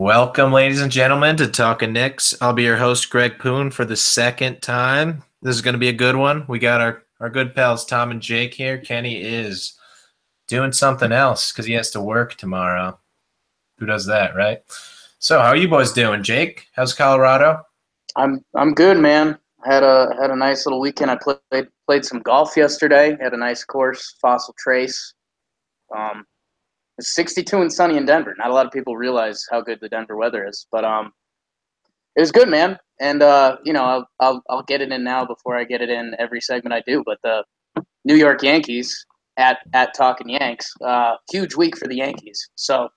Welcome, ladies and gentlemen, to Talkin' Knicks. I'll be your host, Greg Poon, for the second time. This is going to be a good one. We got our good pals, Tom and Jake, here. Kenny is doing something else because he has to work tomorrow. Who does that, right? So, how are you boys doing, Jake? How's Colorado? I'm good, man. Had a nice little weekend. I played some golf yesterday. Had a nice course, Fossil Trace. Um, it's 62 and sunny in Denver. Not a lot of people realize how good the Denver weather is, but it was good, man. And I'll get it in now before I get it in every segment I do. But the New York Yankees at Talkin' Yanks, huge week for the Yankees. So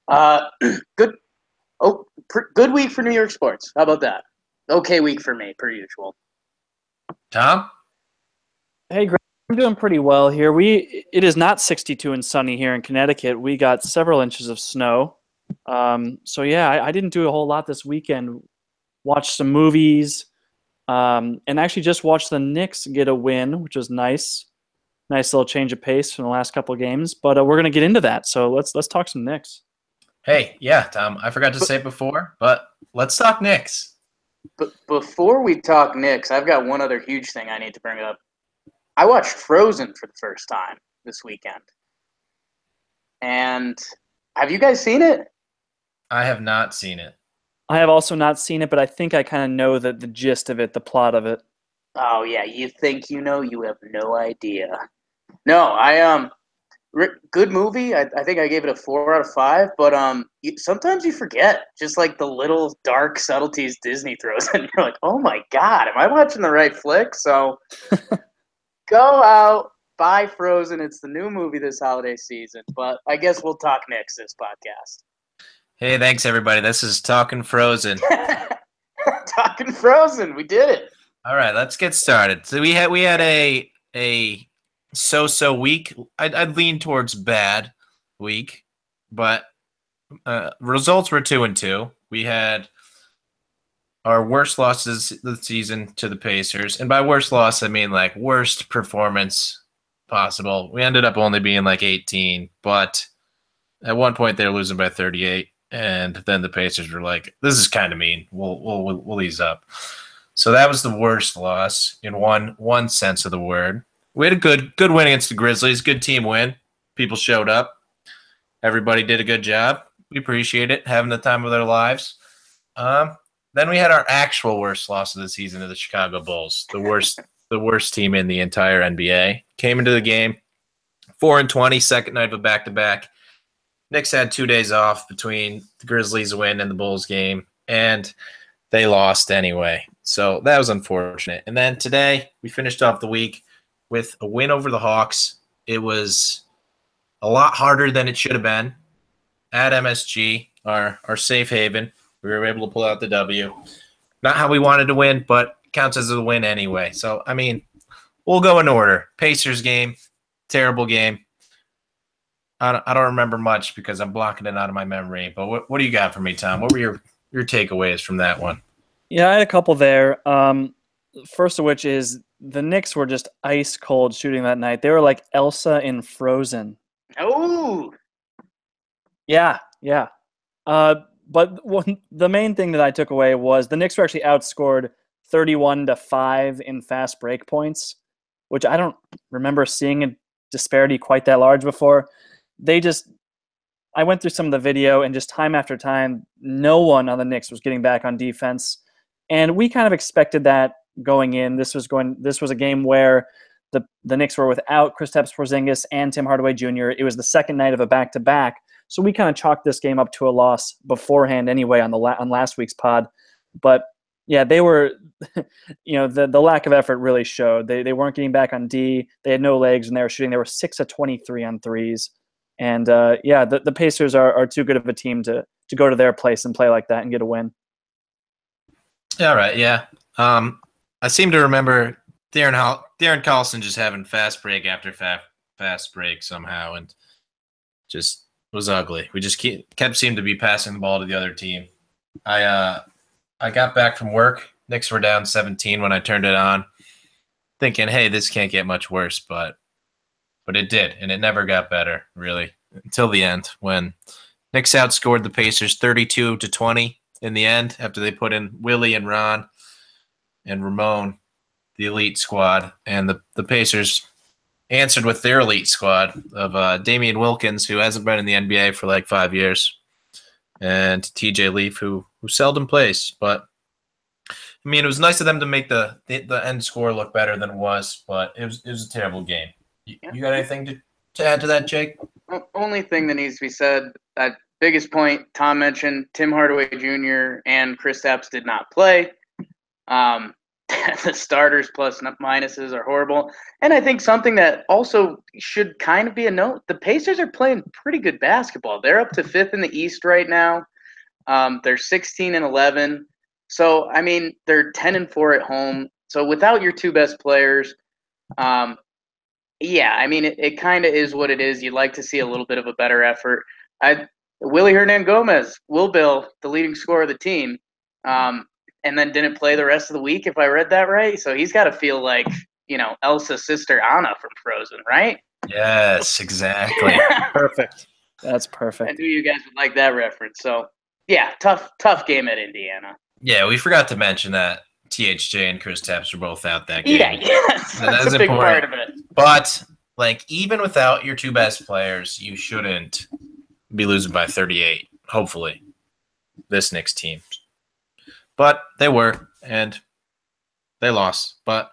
uh, good. Good week for New York sports. How about that? Okay week for me, per usual. Tom? Hey, Greg, I'm doing pretty well here. It is not 62 and sunny here in Connecticut. We got several inches of snow. So yeah, I didn't do a whole lot this weekend. Watched some movies, and actually just watched the Knicks get a win, which was nice. Nice little change of pace from the last couple of games. But we're gonna get into that. So let's talk some Knicks. Hey, yeah, Tom. I forgot to say it before, but let's talk Knicks. But before we talk Knicks, I've got one other huge thing I need to bring up. I watched Frozen for the first time this weekend. And have you guys seen it? I have not seen it. I have also not seen it, but I think I kind of know the gist of it, the plot of it. Oh yeah, you think you know, you have no idea. No, good movie. I think I gave it a 4 out of 5. But sometimes you forget just like the little dark subtleties Disney throws in. You're like, oh my god, am I watching the right flick? So go out, buy Frozen. It's the new movie this holiday season. But I guess we'll talk Knicks this podcast. Hey, thanks, everybody. This is Talking Frozen. Talking Frozen, we did it. All right, let's get started. So we had a so week. I'd lean towards bad week, but results were 2-2. We had our worst losses of the season to the Pacers, and by worst loss I mean like worst performance possible. We ended up only being like 18, but at one point they were losing by 38, and then the Pacers were like, "This is kind of mean. We'll ease up." So that was the worst loss in one sense of the word. We had a good win against the Grizzlies. Good team win. People showed up. Everybody did a good job. We appreciate it, having the time of their lives. Then we had our actual worst loss of the season to the Chicago Bulls, the worst team in the entire NBA. Came into the game 4-20, second night of a back-to-back. Knicks had 2 days off between the Grizzlies win and the Bulls game, and they lost anyway. So that was unfortunate. And then today we finished off the week with a win over the Hawks. It was a lot harder than it should have been at MSG, our safe haven. We were able to pull out the W. Not how we wanted to win, but counts as a win anyway. So, I mean, we'll go in order. Pacers game, terrible game. I don't remember much because I'm blocking it out of my memory. But what do you got for me, Tom? What were your takeaways from that one? Yeah, I had a couple there. First of which is the Knicks were just ice cold shooting that night. They were like Elsa in Frozen. Oh, Yeah. But the main thing that I took away was the Knicks were actually outscored 31-5 in fast break points, which I don't remember seeing a disparity quite that large before. I went through some of the video, and just time after time, no one on the Knicks was getting back on defense. And we kind of expected that going in. This was a game where the Knicks were without Kristaps Porzingis and Tim Hardaway Jr. It was the second night of a back-to-back. So we kind of chalked this game up to a loss beforehand anyway on last week's pod. But yeah, they were, the lack of effort really showed. They weren't getting back on D. They had no legs, and they were shooting. They were 6 of 23 on threes. And the Pacers are too good of a team to go to their place and play like that and get a win. All right, yeah. I seem to remember Darren Collison just having fast break after fast break somehow, and just was ugly. We just kept seeming to be passing the ball to the other team. I got back from work. Knicks were down 17 when I turned it on, thinking, hey, this can't get much worse, but it did, and it never got better, really, until the end when Knicks outscored the Pacers 32-20 in the end after they put in Willie and Ron and Ramon, the elite squad, and the Pacers answered with their elite squad of Damian Wilkins, who hasn't been in the NBA for like 5 years, and TJ Leaf, who seldom plays. But I mean, it was nice of them to make the end score look better than it was, but it was a terrible game. You got anything to add to that, Jake? Only thing that needs to be said, that biggest point Tom mentioned, Tim Hardaway Jr. and Kristaps did not play. The starters plus minuses are horrible. And I think something that also should kind of be a note, the Pacers are playing pretty good basketball. They're up to 5th in the East right now. They're 16-11. So, I mean, they're 10-4 at home. So without your two best players, yeah, I mean, it kind of is what it is. You'd like to see a little bit of a better effort. Willie Hernangomez, Will Bill, the leading scorer of the team, and then didn't play the rest of the week, if I read that right. So he's got to feel like, Elsa's sister Anna from Frozen, right? Yes, exactly. Perfect. That's perfect. I knew you guys would like that reference. So, yeah, tough game at Indiana. Yeah, we forgot to mention that THJ and Kristaps were both out that game. Yes, that's a big part of it. But, even without your two best players, you shouldn't be losing by 38, hopefully, this Knicks team. But they were, and they lost. But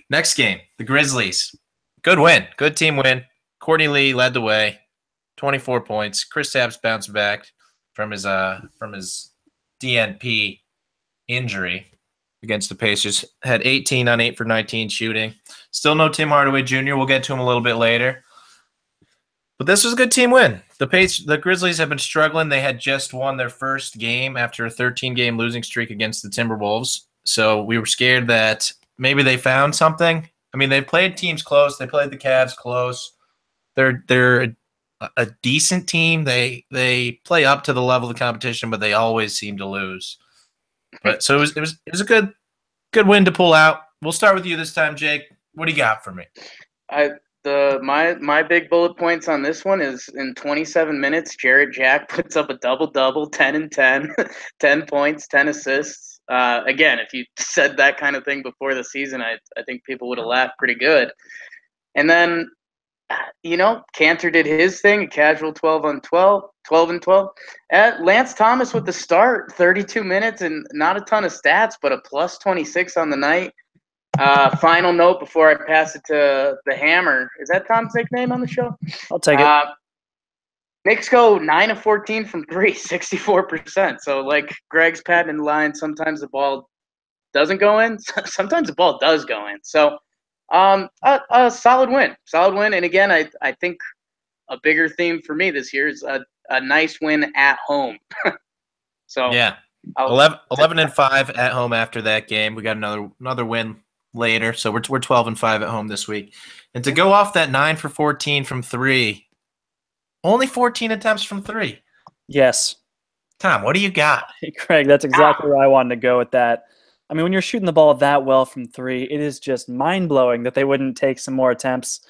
next game, the Grizzlies. Good win. Good team win. Courtney Lee led the way, 24 points. Kristaps bounced back from his DNP injury against the Pacers. Had 18 on 8 for 19 shooting. Still no Tim Hardaway Jr. We'll get to him a little bit later. But this was a good team win. The Grizzlies have been struggling. They had just won their first game after a 13-game losing streak against the Timberwolves. So we were scared that maybe they found something. I mean, they've played teams close. They played the Cavs close. They're a decent team. They play up to the level of the competition, but they always seem to lose. But so it was a good win to pull out. We'll start with you this time, Jake. What do you got for me? My big bullet points on this one is in 27 minutes, Jarrett Jack puts up a double-double, 10 and 10, 10 points, 10 assists. Again, if you said that kind of thing before the season, I think people would have laughed pretty good. And then, Cantor did his thing, a casual 12 and 12. Lance Thomas with the start, 32 minutes and not a ton of stats, but a plus 26 on the night. Final note before I pass it to the Hammer. Is that Tom's nickname on the show? I'll take it. Knicks go 9 of 14 from 3, 64%. So, like Greg's patented line, sometimes the ball doesn't go in. Sometimes the ball does go in. So, a solid win. And again, I think a bigger theme for me this year is a nice win at home. So yeah, 11-5 at home after that game. We got another win later, so we're 12-5 at home this week. And to go off that 9 for 14 from 3, only 14 attempts from 3. Yes. Tom, what do you got? Hey, Craig, that's exactly where I wanted to go with that. I mean, when you're shooting the ball that well from 3, it is just mind-blowing that they wouldn't take some more attempts.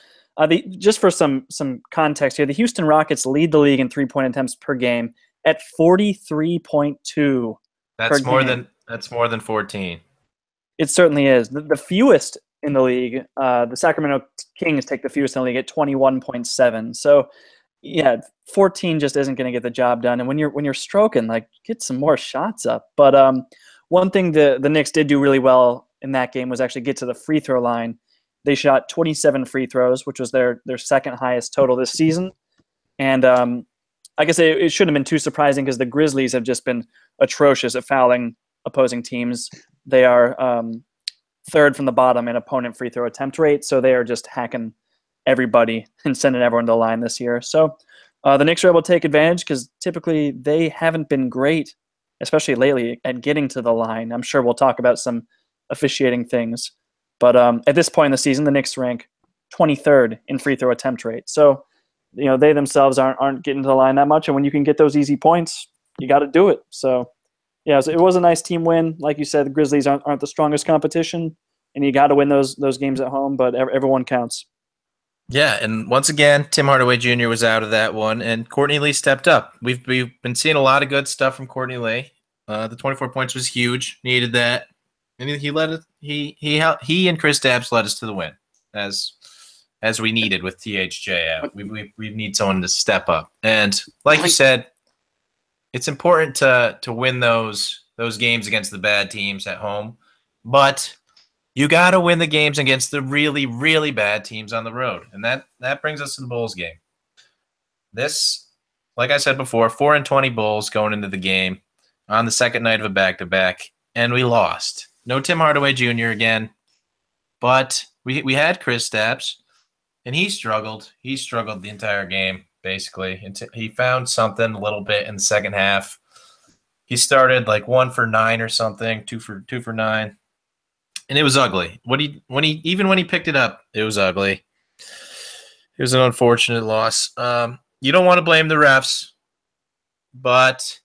Just for some context here, the Houston Rockets lead the league in three-point attempts per game at 43.2. That's more than 14. It certainly is. The fewest in the league, the Sacramento Kings take the fewest in the league at 21.7. So, yeah, 14 just isn't going to get the job done. And when you're stroking, get some more shots up. But one thing the Knicks did do really well in that game was actually get to the free throw line. They shot 27 free throws, which was their second highest total this season. And I guess it shouldn't have been too surprising because the Grizzlies have just been atrocious at fouling opposing teams. They are third from the bottom in opponent free throw attempt rate, so they are just hacking everybody and sending everyone to the line this year. So the Knicks are able to take advantage because typically they haven't been great, especially lately, at getting to the line. I'm sure we'll talk about some officiating things. But at this point in the season, the Knicks rank 23rd in free throw attempt rate. So, they themselves aren't getting to the line that much. And when you can get those easy points, you got to do it. So, yeah, so it was a nice team win. Like you said, the Grizzlies aren't the strongest competition, and you got to win those games at home, but everyone counts. Yeah, and once again, Tim Hardaway Jr. was out of that one, and Courtney Lee stepped up. We've been seeing a lot of good stuff from Courtney Lee. The 24 points was huge. Needed that, and he led it. He and Chris Dabbs led us to the win, as we needed with THJ out. We need someone to step up, and like you said, it's important to win those games against the bad teams at home, but you got to win the games against the really, really bad teams on the road. And that brings us to the Bulls game. This, like I said before, 4-20 Bulls going into the game on the second night of a back-to-back, and we lost. No Tim Hardaway Jr. again, but we had Chris Stapps, and he struggled. He struggled the entire game, basically. He found something a little bit in the second half. He started like 1 for 9 or something, 2 for 9. And it was ugly. When he picked it up, it was ugly. It was an unfortunate loss. You don't want to blame the refs, but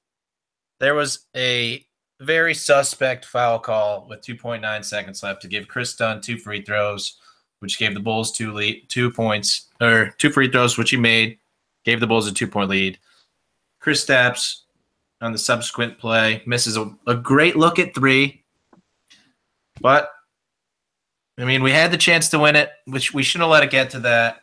there was a very suspect foul call with 2.9 seconds left to give Chris Dunn 2 free throws, which gave the Bulls 2 points, or 2 free throws, which he made, gave the Bulls a 2-point lead. Chris Stapps on the subsequent play misses a great look at 3, but I mean, we had the chance to win it, which we shouldn't have let it get to that.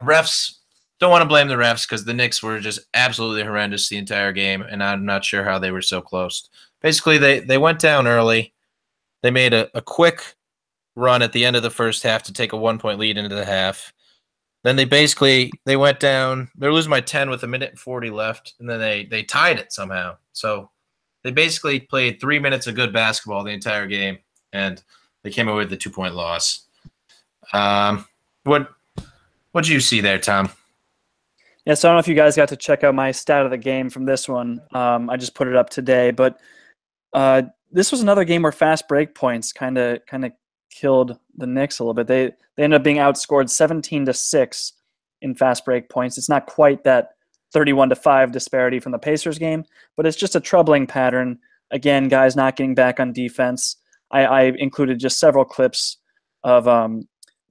Refs, don't want to blame the refs because the Knicks were just absolutely horrendous the entire game, and I'm not sure how they were so close. Basically, they went down early. They made a quick run at the end of the first half to take a 1-point lead into the half. Then they went down. They're losing by 10 with 1:40 left, and then they tied it somehow. So they basically played 3 minutes of good basketball the entire game, and they came away with the 2-point loss. What did you see there, Tom? Yeah, so I don't know if you guys got to check out my stat of the game from this one. I just put it up today, but this was another game where fast break points kind of killed the Knicks a little bit. They ended up being outscored 17-6 in fast break points. It's not quite that 31-5 disparity from the Pacers game, but it's just a troubling pattern. Again, guys not getting back on defense. I included just several clips of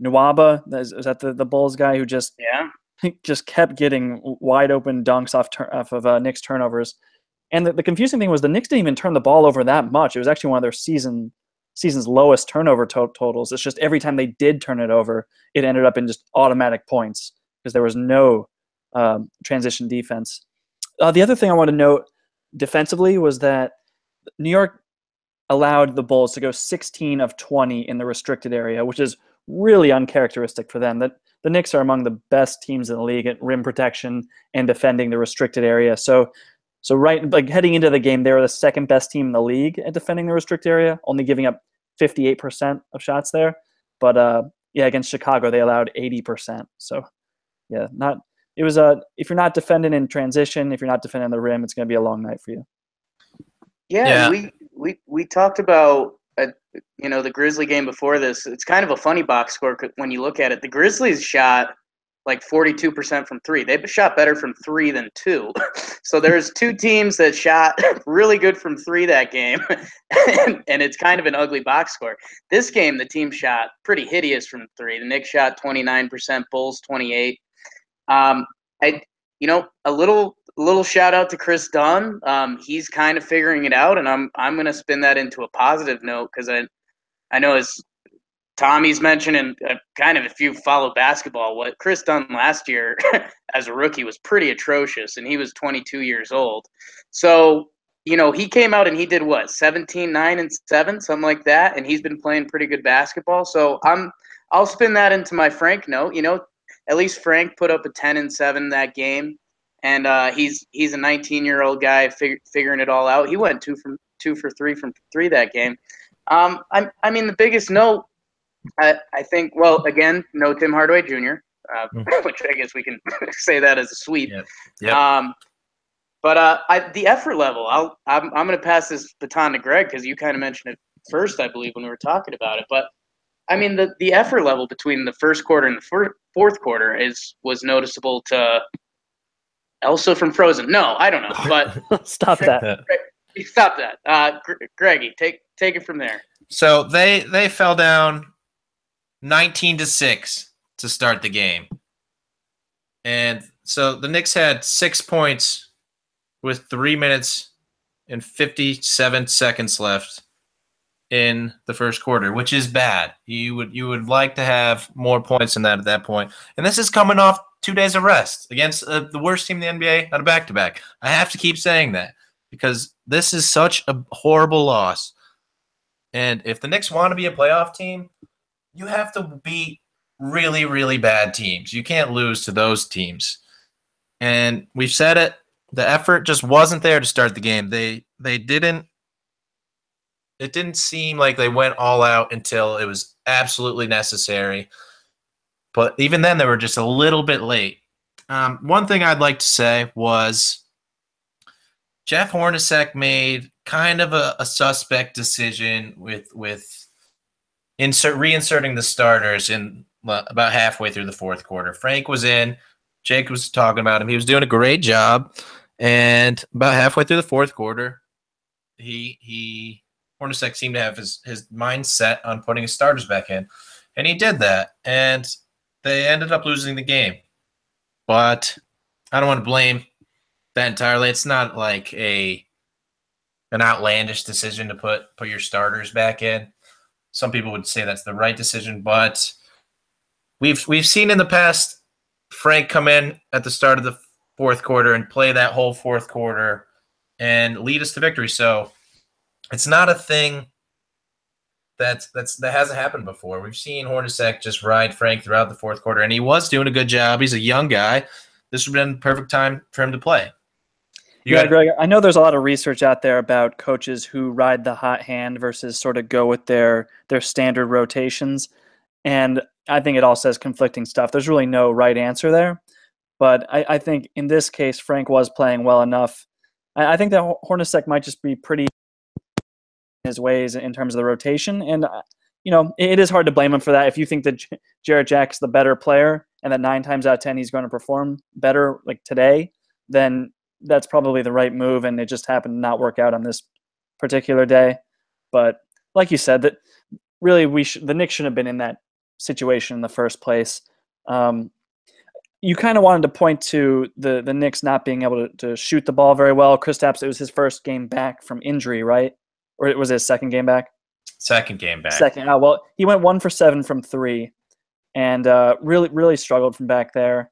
Nwaba. Is that the Bulls guy who just kept getting wide open dunks off of Knicks turnovers. And the confusing thing was the Knicks didn't even turn the ball over that much. It was actually one of their season's lowest turnover totals. It's just every time they did turn it over, it ended up in just automatic points because there was no transition defense. The other thing I want to note defensively was that New York allowed the Bulls to go 16 of 20 in the restricted area, which is really uncharacteristic for them. That the Knicks are among the best teams in the league at rim protection and defending the restricted area. So heading into the game, they were the second best team in the league at defending the restricted area, only giving up 58% of shots there. But against Chicago, they allowed 80%. So if you're not defending in transition, if you're not defending the rim, it's going to be a long night for you. Yeah. We talked about the Grizzly game before this. It's kind of a funny box score when you look at it. The Grizzlies shot like 42% from 3. They shot better from 3 than 2. So there's 2 teams that shot really good from 3 that game, and it's kind of an ugly box score. This game, the team shot pretty hideous from 3. The Knicks shot 29%, Bulls 28%. A little shout out to Chris Dunn. He's kind of figuring it out, and I'm going to spin that into a positive note because I know as Tommy's mentioned, and kind of if you follow basketball, what Chris Dunn last year as a rookie was pretty atrocious, and he was 22 years old. So, he came out and he did what, 17, 9, and 7, something like that, and he's been playing pretty good basketball. So I'll spin that into my Frank note. At least Frank put up a 10 and 7 that game. And he's a 19-year-old guy figuring it all out. He went 2 for 3 from 3 that game. The biggest note, I think, well, again, no Tim Hardaway Jr., which I guess we can say that as a sweep. Yep. But the effort level, I'm going to pass this baton to Greg because you kind of mentioned it first, I believe, when we were talking about it. But the effort level between the first quarter and the fourth quarter was noticeable to Elsa from Frozen. No, I don't know. But Stop that. Stop that. Greggy, take it from there. So they fell down 19-6 to start the game. And so the Knicks had 6 points with 3 minutes and 57 seconds left in the first quarter, which is bad. You would like to have more points than that at that point. And this is coming off 2 days of rest against the worst team in the NBA on a back-to-back. I have to keep saying that because this is such a horrible loss. And if the Knicks want to be a playoff team, you have to beat really, really bad teams. You can't lose to those teams. And we've said it. The effort just wasn't there to start the game. They didn't. It didn't seem like they went all out until it was absolutely necessary. But even then, they were just a little bit late. One thing I'd like to say was Jeff Hornacek made kind of a suspect decision with reinserting the starters in about halfway through the fourth quarter. Frank was in. Jake was talking about him. He was doing a great job. And about halfway through the fourth quarter, Hornacek seemed to have his mind set on putting his starters back in. And he did that. And they ended up losing the game. But I don't want to blame that entirely. It's not like an outlandish decision to put your starters back in. Some people would say that's the right decision, but we've seen in the past Frank come in at the start of the fourth quarter and play that whole fourth quarter and lead us to victory. So it's not a thing that hasn't happened before. We've seen Hornacek just ride Frank throughout the fourth quarter, and he was doing a good job. He's a young guy. This would have been the perfect time for him to play. Greg, I know there's a lot of research out there about coaches who ride the hot hand versus sort of go with their standard rotations. And I think it all says conflicting stuff. There's really no right answer there. But I think in this case, Frank was playing well enough. I think that Hornacek might just be pretty in his ways in terms of the rotation. And, it is hard to blame him for that. If you think that Jarrett Jack's the better player and that 9 times out of 10 he's going to perform better like today, then that's probably the right move, and it just happened to not work out on this particular day. But like you said, that really the Knicks shouldn't have been in that situation in the first place. You kind of wanted to point to the Knicks not being able to shoot the ball very well. Kristaps, it was his first game back from injury, right? Or it was his second game back? Second game back. Second. Oh, well, he went 1 for 7 from 3 and really, really struggled from back there.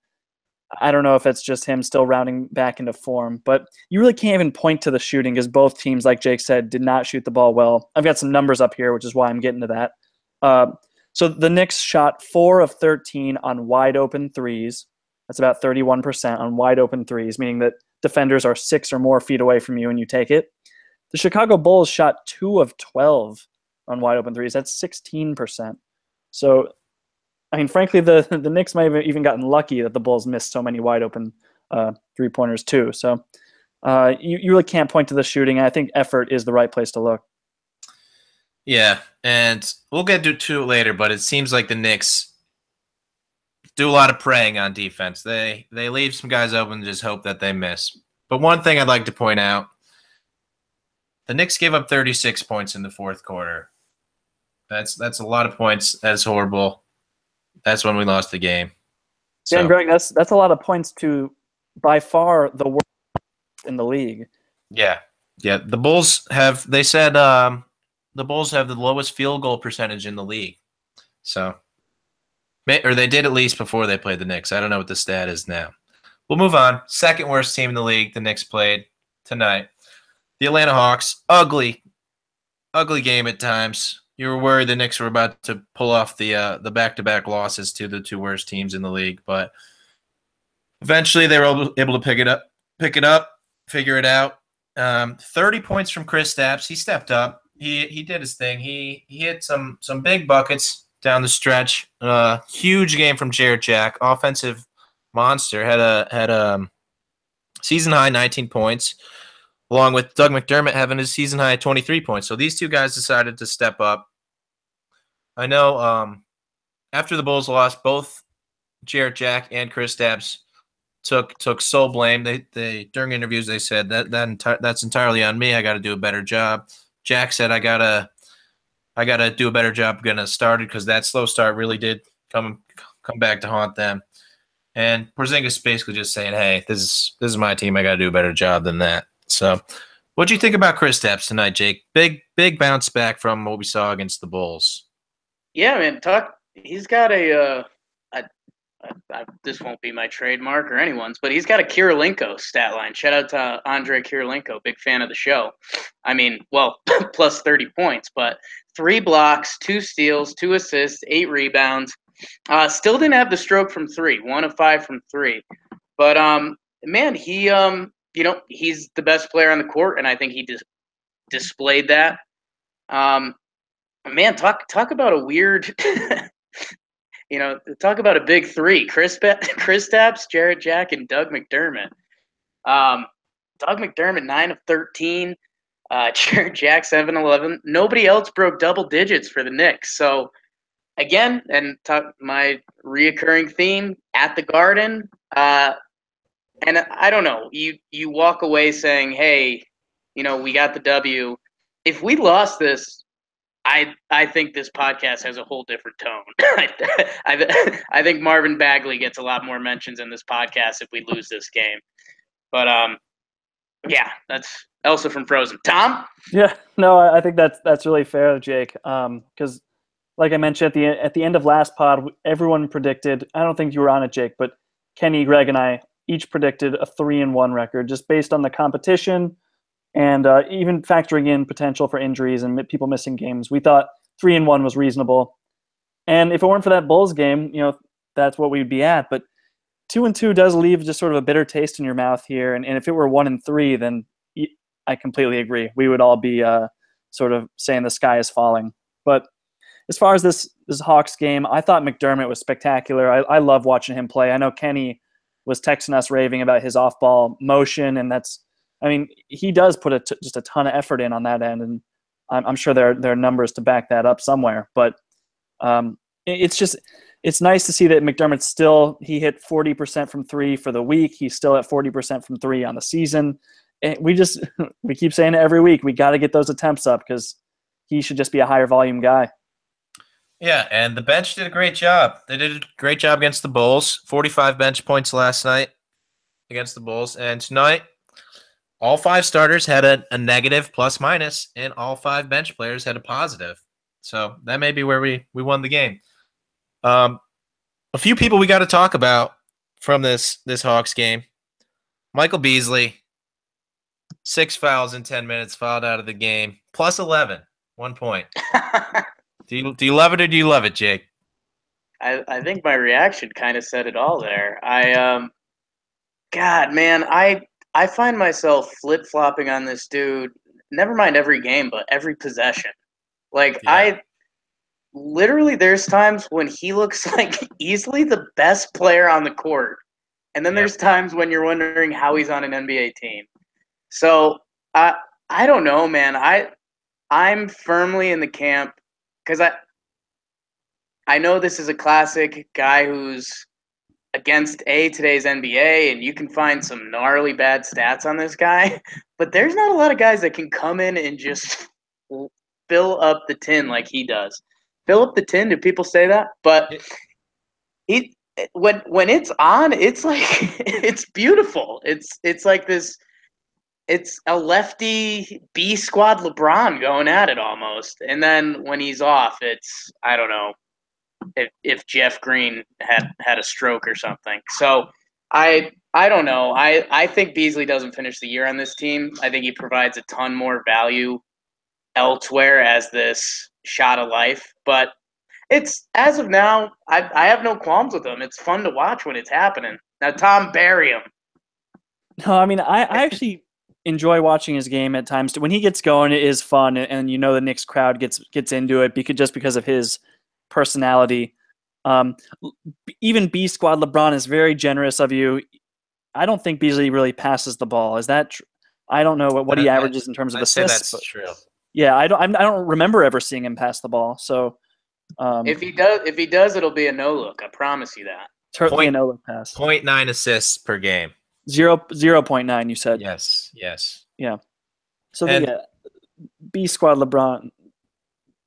I don't know if it's just him still rounding back into form, but you really can't even point to the shooting because both teams, like Jake said, did not shoot the ball well. I've got some numbers up here, which is why I'm getting to that. So the Knicks shot 4 of 13 on wide open threes. That's about 31% on wide open threes, meaning that defenders are 6 or more feet away from you and you take it. The Chicago Bulls shot 2 of 12 on wide open threes. That's 16%. So, I mean, frankly, the Knicks might have even gotten lucky that the Bulls missed so many wide open three-pointers too. So you really can't point to the shooting. I think effort is the right place to look. Yeah, and we'll get to it later, but it seems like the Knicks do a lot of praying on defense. They leave some guys open and just hope that they miss. But one thing I'd like to point out, the Knicks gave up 36 points in the fourth quarter. That's a lot of points. That's horrible. That's when we lost the game. So. And Greg, that's a lot of points to by far the worst in the league. Yeah. The Bulls have. They said the Bulls have the lowest field goal percentage in the league. So, or they did at least before they played the Knicks. I don't know what the stat is now. We'll move on. Second worst team in the league. The Knicks played tonight. The Atlanta Hawks. Ugly game at times. You were worried the Knicks were about to pull off the back-to-back losses to the 2 worst teams in the league, but eventually they were able to pick it up, figure it out. 30 points from Kristaps. He stepped up. He did his thing. He hit some big buckets down the stretch. Huge game from Jarrett Jack, offensive monster. Had a season high 19 points. Along with Doug McDermott having his season high 23 points. So these 2 guys decided to step up. I know after the Bulls lost, both Jarrett Jack and Kristaps took sole blame. They during interviews they said that's entirely on me. I got to do a better job. Jack said I gotta do a better job getting us started because that slow start really did come come back to haunt them. And Porzingis basically just saying, "Hey, this is my team. I got to do a better job than that." So, what do you think about Kristaps tonight, Jake? Big bounce back from what we saw against the Bulls. Yeah, man. He's got this won't be my trademark or anyone's, but he's got a Kirilenko stat line. Shout out to Andre Kirilenko, big fan of the show. I mean, well, plus 30 points, but 3 blocks, 2 steals, 2 assists, 8 rebounds. Still didn't have the stroke from 3, 1 of 5 from 3. But man, he he's the best player on the court, and I think he displayed that. Man, talk about a weird. Talk about a big 3: Kristaps, Jarrett Jack, and Doug McDermott. Doug McDermott 9 of 13, Jarrett Jack 7-11. Nobody else broke double digits for the Knicks. So again, and my reoccurring theme at the Garden. And I don't know. You walk away saying, "Hey, we got the W." If we lost this, I think this podcast has a whole different tone. I think Marvin Bagley gets a lot more mentions in this podcast if we lose this game. But yeah, that's Elsa from Frozen. Tom? Yeah, no, I think that's really fair, Jake. Because, like I mentioned at the end of last pod, everyone predicted. I don't think you were on it, Jake, but Kenny, Greg, and I each predicted a 3-1 record just based on the competition. And even factoring in potential for injuries and people missing games, we thought 3-1 was reasonable. And if it weren't for that Bulls game, that's what we'd be at. But 2-2 does leave just sort of a bitter taste in your mouth here. And if it were 1-3, then I completely agree. We would all be sort of saying the sky is falling. But as far as this Hawks game, I thought McDermott was spectacular. I love watching him play. I know Kenny was texting us raving about his off-ball motion, and he does put just a ton of effort in on that end, and I'm sure there are numbers to back that up somewhere. But it's nice to see that McDermott he hit 40% from 3 for the week. He's still at 40% from 3 on the season. And we keep saying it every week. We got to get those attempts up because he should just be a higher volume guy. Yeah, and the bench did a great job. They did a great job against the Bulls. 45 bench points last night against the Bulls, and tonight, all 5 starters had a negative plus minus, and all 5 bench players had a positive. So that may be where we won the game. A few people we got to talk about from this Hawks game. Michael Beasley, 6 fouls in 10 minutes, fouled out of the game, plus 11, 1 point. Do you love it or do you love it, Jake? I think my reaction kind of said it all there. God, man, I find myself flip-flopping on this dude, never mind every game, but every possession. Literally, there's times when he looks like easily the best player on the court. And then there's times when you're wondering how he's on an NBA team. So, I don't know, man. I'm firmly in the camp because I know this is a classic guy who's against today's NBA, and you can find some gnarly bad stats on this guy, but there's not a lot of guys that can come in and just fill up the tin like he does. Fill up the tin, do people say that? But when it's on, it's like it's beautiful. It's like this. It's a lefty B squad LeBron going at it almost, and then when he's off, it's I don't know. If Jeff Green had a stroke or something. So I don't know. I think Beasley doesn't finish the year on this team. I think he provides a ton more value elsewhere as this shot of life. But it's as of now, I have no qualms with him. It's fun to watch when it's happening. Now, Tom, bury him. No, I actually enjoy watching his game at times. When he gets going, it is fun, and the Knicks crowd gets into it because of his personality. Even B squad LeBron is very generous of you. I don't think Beasley really passes the ball. Is that I don't know what he averages in terms of assists. That's true. Yeah, I don't remember ever seeing him pass the ball. So if he does, it'll be a no look. I promise you that. Certainly a no look pass. 0.9 assists per game. 0.9. You said. Yes. Yeah. So B squad LeBron,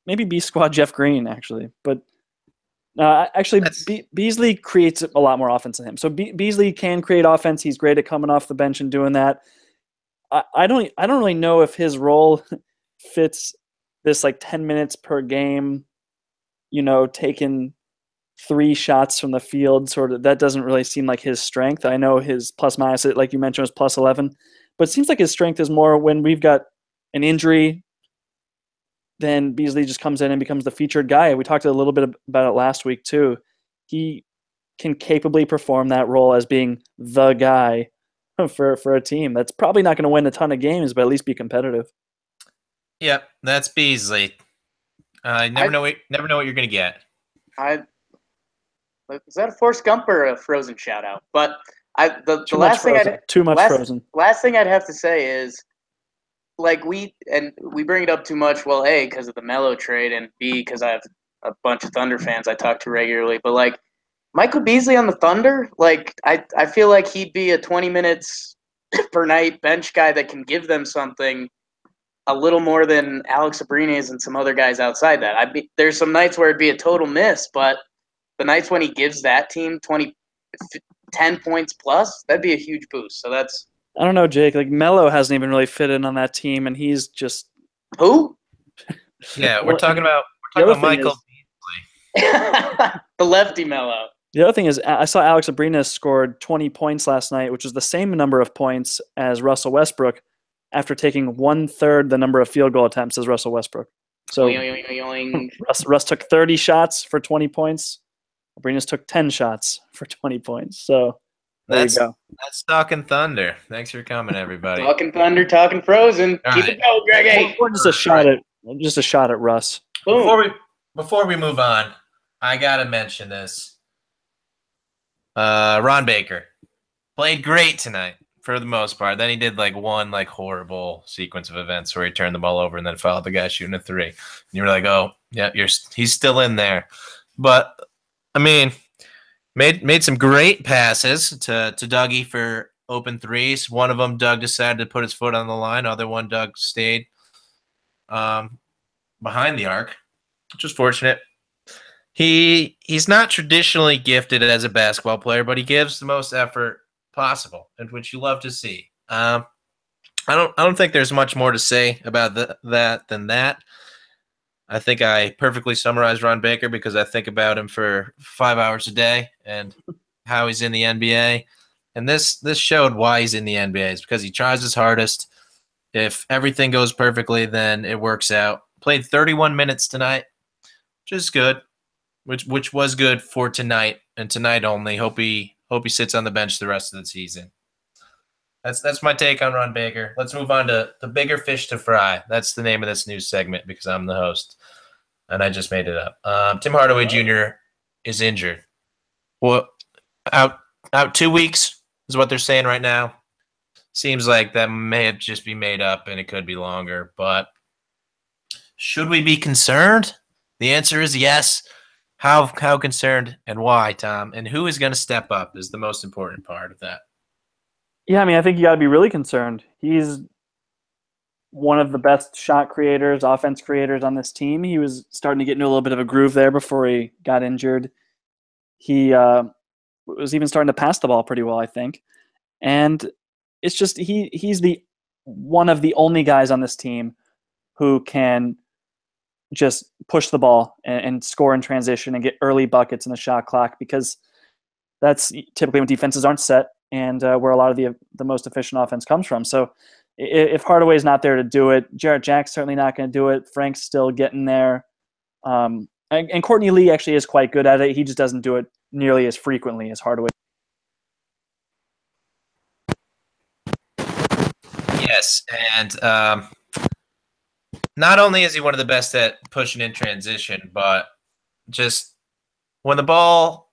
maybe B squad Jeff Green actually, but Actually, That's- Beasley creates a lot more offense than him. So Beasley can create offense. He's great at coming off the bench and doing that. I don't really know if his role fits this like 10 minutes per game, taking 3 shots from the field. Sort of that doesn't really seem like his strength. I know his plus minus, like you mentioned, was plus 11, but it seems like his strength is more when we've got an injury. Then Beasley just comes in and becomes the featured guy. We talked a little bit about it last week too. He can capably perform that role as being the guy for a team that's probably not going to win a ton of games, but at least be competitive. Yep, that's Beasley. Never know what you're gonna get. Is that a Forrest Gump or a Frozen shout out? But the Too last much thing Frozen. Too much Frozen. Last thing I'd have to say is, like, we bring it up too much. Well, A, because of the Melo trade, and B, because I have a bunch of Thunder fans I talk to regularly. But like Michael Beasley on the Thunder, like I feel like he'd be a 20 minutes per night bench guy that can give them something a little more than Alex Abrines and some other guys outside that. There's some nights where it'd be a total miss, but the nights when he gives that team 10 points plus, that'd be a huge boost. So that's. I don't know, Jake. Like Melo hasn't even really fit in on that team, and he's just who? Yeah, we're talking about Michael Beasley. The lefty Melo. The other thing is, I saw Alex Abrines scored 20 points last night, which was the same number of points as Russell Westbrook, after taking 1/3 the number of field goal attempts as Russell Westbrook. So Russ took 30 shots for 20 points. Abrines took 10 shots for 20 points. So there you go. That's Talkin Thunder. Thanks for coming, everybody. Talking Thunder, talking Frozen. Keep it going, Greggy. Or just a shot at Russ. Boom. Before we move on, I gotta mention this. Ron Baker played great tonight for the most part. Then he did like one horrible sequence of events where he turned the ball over and then fouled the guy shooting a 3. And you were like, oh yeah, he's still in there. But I mean, made some great passes to Dougie for open threes. One of them, Doug decided to put his foot on the line. Other one, Doug stayed behind the arc, which was fortunate. He's not traditionally gifted as a basketball player, but he gives the most effort possible, and which you love to see. I don't think there's much more to say about that than that. I think I perfectly summarized Ron Baker because I think about him for 5 hours a day and how he's in the NBA. And this showed why he's in the NBA. It's because he tries his hardest. If everything goes perfectly, then it works out. Played 31 minutes tonight, which is good. Which was good for tonight and tonight only. Hope he sits on the bench the rest of the season. That's my take on Ron Baker. Let's move on to the bigger fish to fry. That's the name of this news segment because I'm the host, and I just made it up. Tim Hardaway Jr. is injured. Well, out 2 weeks is what they're saying right now. Seems like that may have just be made up, and it could be longer. But should we be concerned? The answer is yes. How concerned and why, Tom? And who is going to step up is the most important part of that. Yeah, I mean, I think you got to be really concerned. He's one of the best shot creators, offense creators on this team. He was starting to get into a little bit of a groove there before he got injured. He was even starting to pass the ball pretty well, I think. And it's just he's the one of the only guys on this team who can just push the ball and score in transition and get early buckets in the shot clock, because that's typically when defenses aren't set and where a lot of the most efficient offense comes from. So if Hardaway's not there to do it, Jarrett Jack's certainly not going to do it. Frank's still getting there. And Courtney Lee actually is quite good at it. He just doesn't do it nearly as frequently as Hardaway. Yes, and not only is he one of the best at pushing in transition, but just when the ball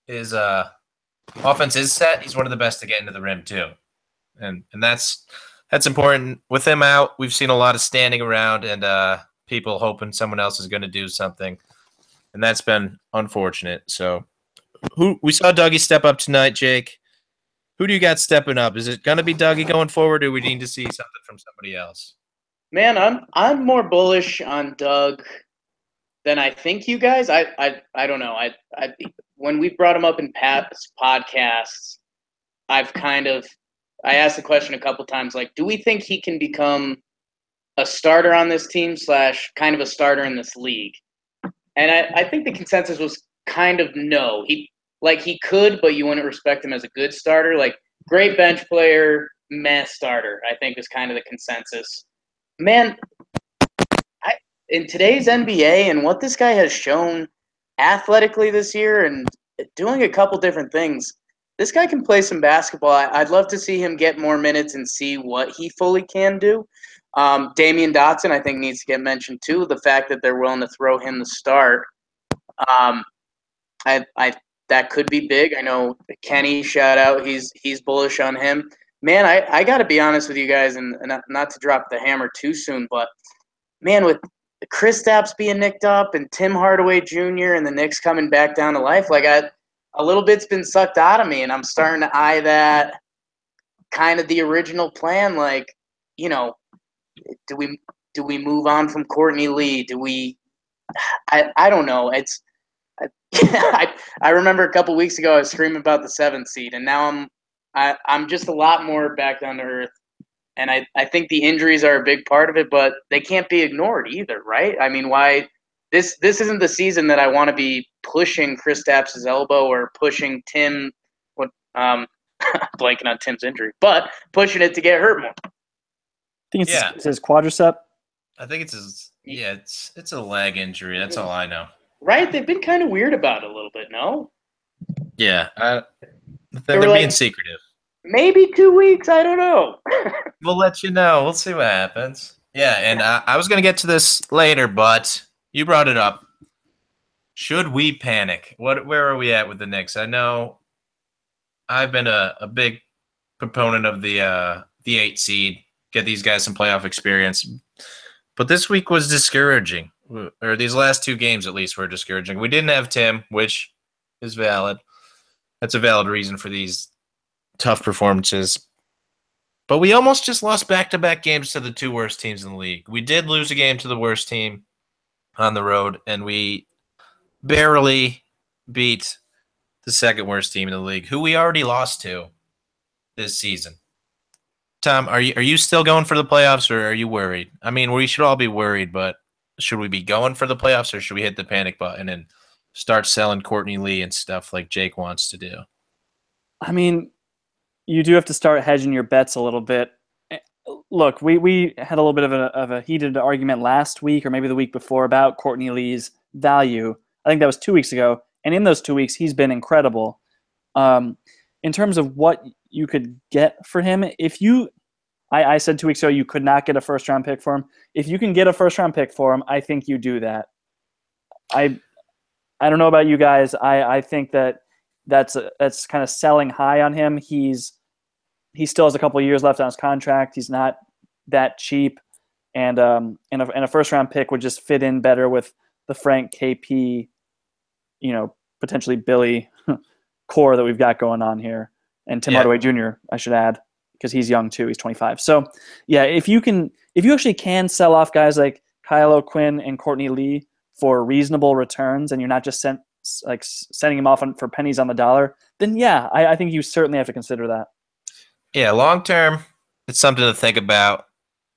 is offense is set, he's one of the best to get into the rim too, and that's important. With him out, we've seen a lot of standing around and people hoping someone else is going to do something, and that's been unfortunate. So, who we saw Dougie step up tonight, Jake. Who do you got stepping up? Is it going to be Dougie going forward, or we need to see something from somebody else? Man, I'm more bullish on Doug than I think you guys. I don't know. I when we brought him up in past podcasts, I asked the question a couple times, like, do we think he can become a starter on this team / kind of a starter in this league? And I think the consensus was kind of no. He could, but you wouldn't respect him as a good starter. Like, great bench player, meh starter, I think is kind of the consensus. Man, in today's NBA and what this guy has shown athletically this year and doing a couple different things, this guy can play some basketball. I'd love to see him get more minutes and see what he fully can do. Damian Dotson, I think, needs to get mentioned too. The fact that they're willing to throw him the start, that could be big. I know Kenny, shout out, he's bullish on him. Man, I got to be honest with you guys, and not to drop the hammer too soon, but man, with Kristaps being nicked up and Tim Hardaway Jr. and the Knicks coming back down to life, like a little bit's been sucked out of me, and I'm starting to eye that kind of the original plan. Like, you know, do we move on from Courtney Lee? Do we? I don't know. I remember a couple weeks ago I was screaming about the 7th seed, and now I'm just a lot more back down to earth. And I think the injuries are a big part of it, but they can't be ignored either, right? I mean, why this isn't the season that I want to be pushing Kristaps' elbow or pushing Tim, blanking on Tim's injury, but pushing it to get hurt more. I think it's his quadricep. I think it's his. Yeah, it's a leg injury. That's all I know. Right? They've been kind of weird about it a little bit, no? Yeah, they're being secretive. Maybe 2 weeks. I don't know. We'll let you know. We'll see what happens. Yeah, and I was going to get to this later, but you brought it up. Should we panic? Where are we at with the Knicks? I know I've been a big proponent of the 8 seed, get these guys some playoff experience. But this week was discouraging, or these last 2 games at least were discouraging. We didn't have Tim, which is valid. That's a valid reason for these tough performances. But we almost just lost back-to-back games to the 2 worst teams in the league. We did lose a game to the worst team on the road, and we barely beat the 2nd worst team in the league, who we already lost to this season. Tom, are you still going for the playoffs, or are you worried? I mean, we should all be worried, but should we be going for the playoffs, or should we hit the panic button and start selling Courtney Lee and stuff like Jake wants to do? I mean, you do have to start hedging your bets a little bit. Look, we had a little bit of a heated argument last week or maybe the week before about Courtney Lee's value. I think that was 2 weeks ago. And in those 2 weeks, he's been incredible. In terms of what you could get for him, I said 2 weeks ago you could not get a first-round pick for him. If you can get a first-round pick for him, I think you do that. I don't know about you guys. I think that's kind of selling high on him. He still has a couple of years left on his contract. He's not that cheap, and a first round pick would just fit in better with the Frank, KP, potentially Billy core that we've got going on here, and Tim Hardaway Jr. I should add, because he's young too. He's 25. So yeah, if you actually can sell off guys like Kyle O'Quinn and Courtney Lee for reasonable returns, and you're not just sending him off for pennies on the dollar, then yeah, I think you certainly have to consider that. Yeah, long term, it's something to think about.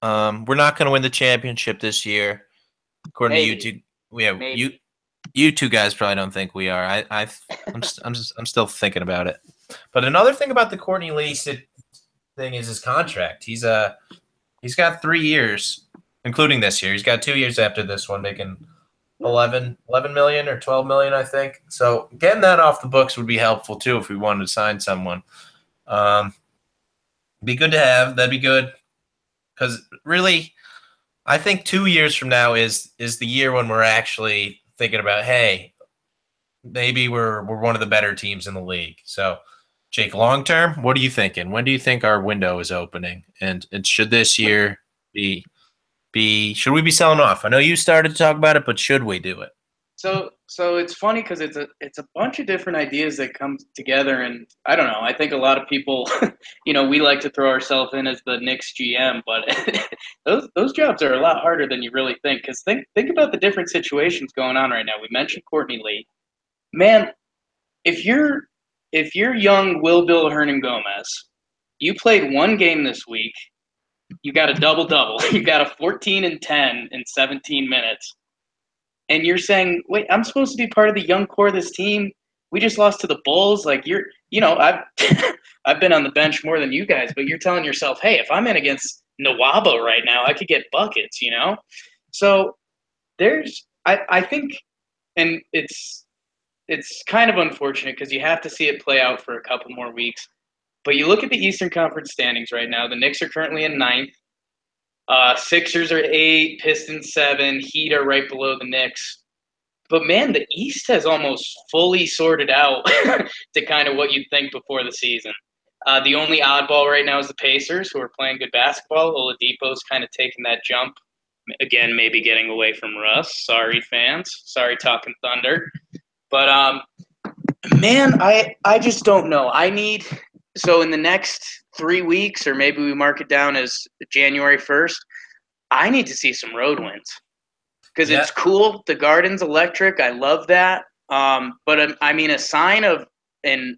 We're not going to win the championship this year, according to you two. Yeah, you two guys probably don't think we are. I'm still thinking about it. But another thing about the Courtney Lee thing is his contract. He's got 3 years, including this year. He's got 2 years after this one, making 11 million or 12 million, I think. So getting that off the books would be helpful too if we wanted to sign someone. Be good to have. That'd be good, because really, I think 2 years from now is the year when we're actually thinking about, hey, maybe we're one of the better teams in the league. So, Jake, long term, what are you thinking? When do you think our window is opening? And should this year be should we be selling off? I know you started to talk about it, but should we do it? So it's funny because it's a bunch of different ideas that come together, and I don't know. I think a lot of people, we like to throw ourselves in as the Knicks GM, but those jobs are a lot harder than you really think. Because think about the different situations going on right now. We mentioned Courtney Lee, man. If you're young Will Bill Hernan Gomez, you played one game this week. You got a double double. You got a 14 and 10 in 17 minutes. And you're saying, wait, I'm supposed to be part of the young core of this team. We just lost to the Bulls. Like I've I've been on the bench more than you guys, but you're telling yourself, hey, if I'm in against Nawaba right now, I could get buckets. So I think, and it's kind of unfortunate because you have to see it play out for a couple more weeks. But you look at the Eastern Conference standings right now. The Knicks are currently in ninth. Sixers are 8, Pistons 7, Heat are right below the Knicks. But, man, the East has almost fully sorted out to kind of what you'd think before the season. The only oddball right now is the Pacers, who are playing good basketball. Oladipo's kind of taking that jump. Again, maybe getting away from Russ. Sorry, fans. Sorry, Talkin Thunder. But, man, I just don't know. So in the next 3 weeks, or maybe we mark it down as January 1st, I need to see some road wins. Because It's cool. The Garden's electric. I love that. But I mean, a sign of a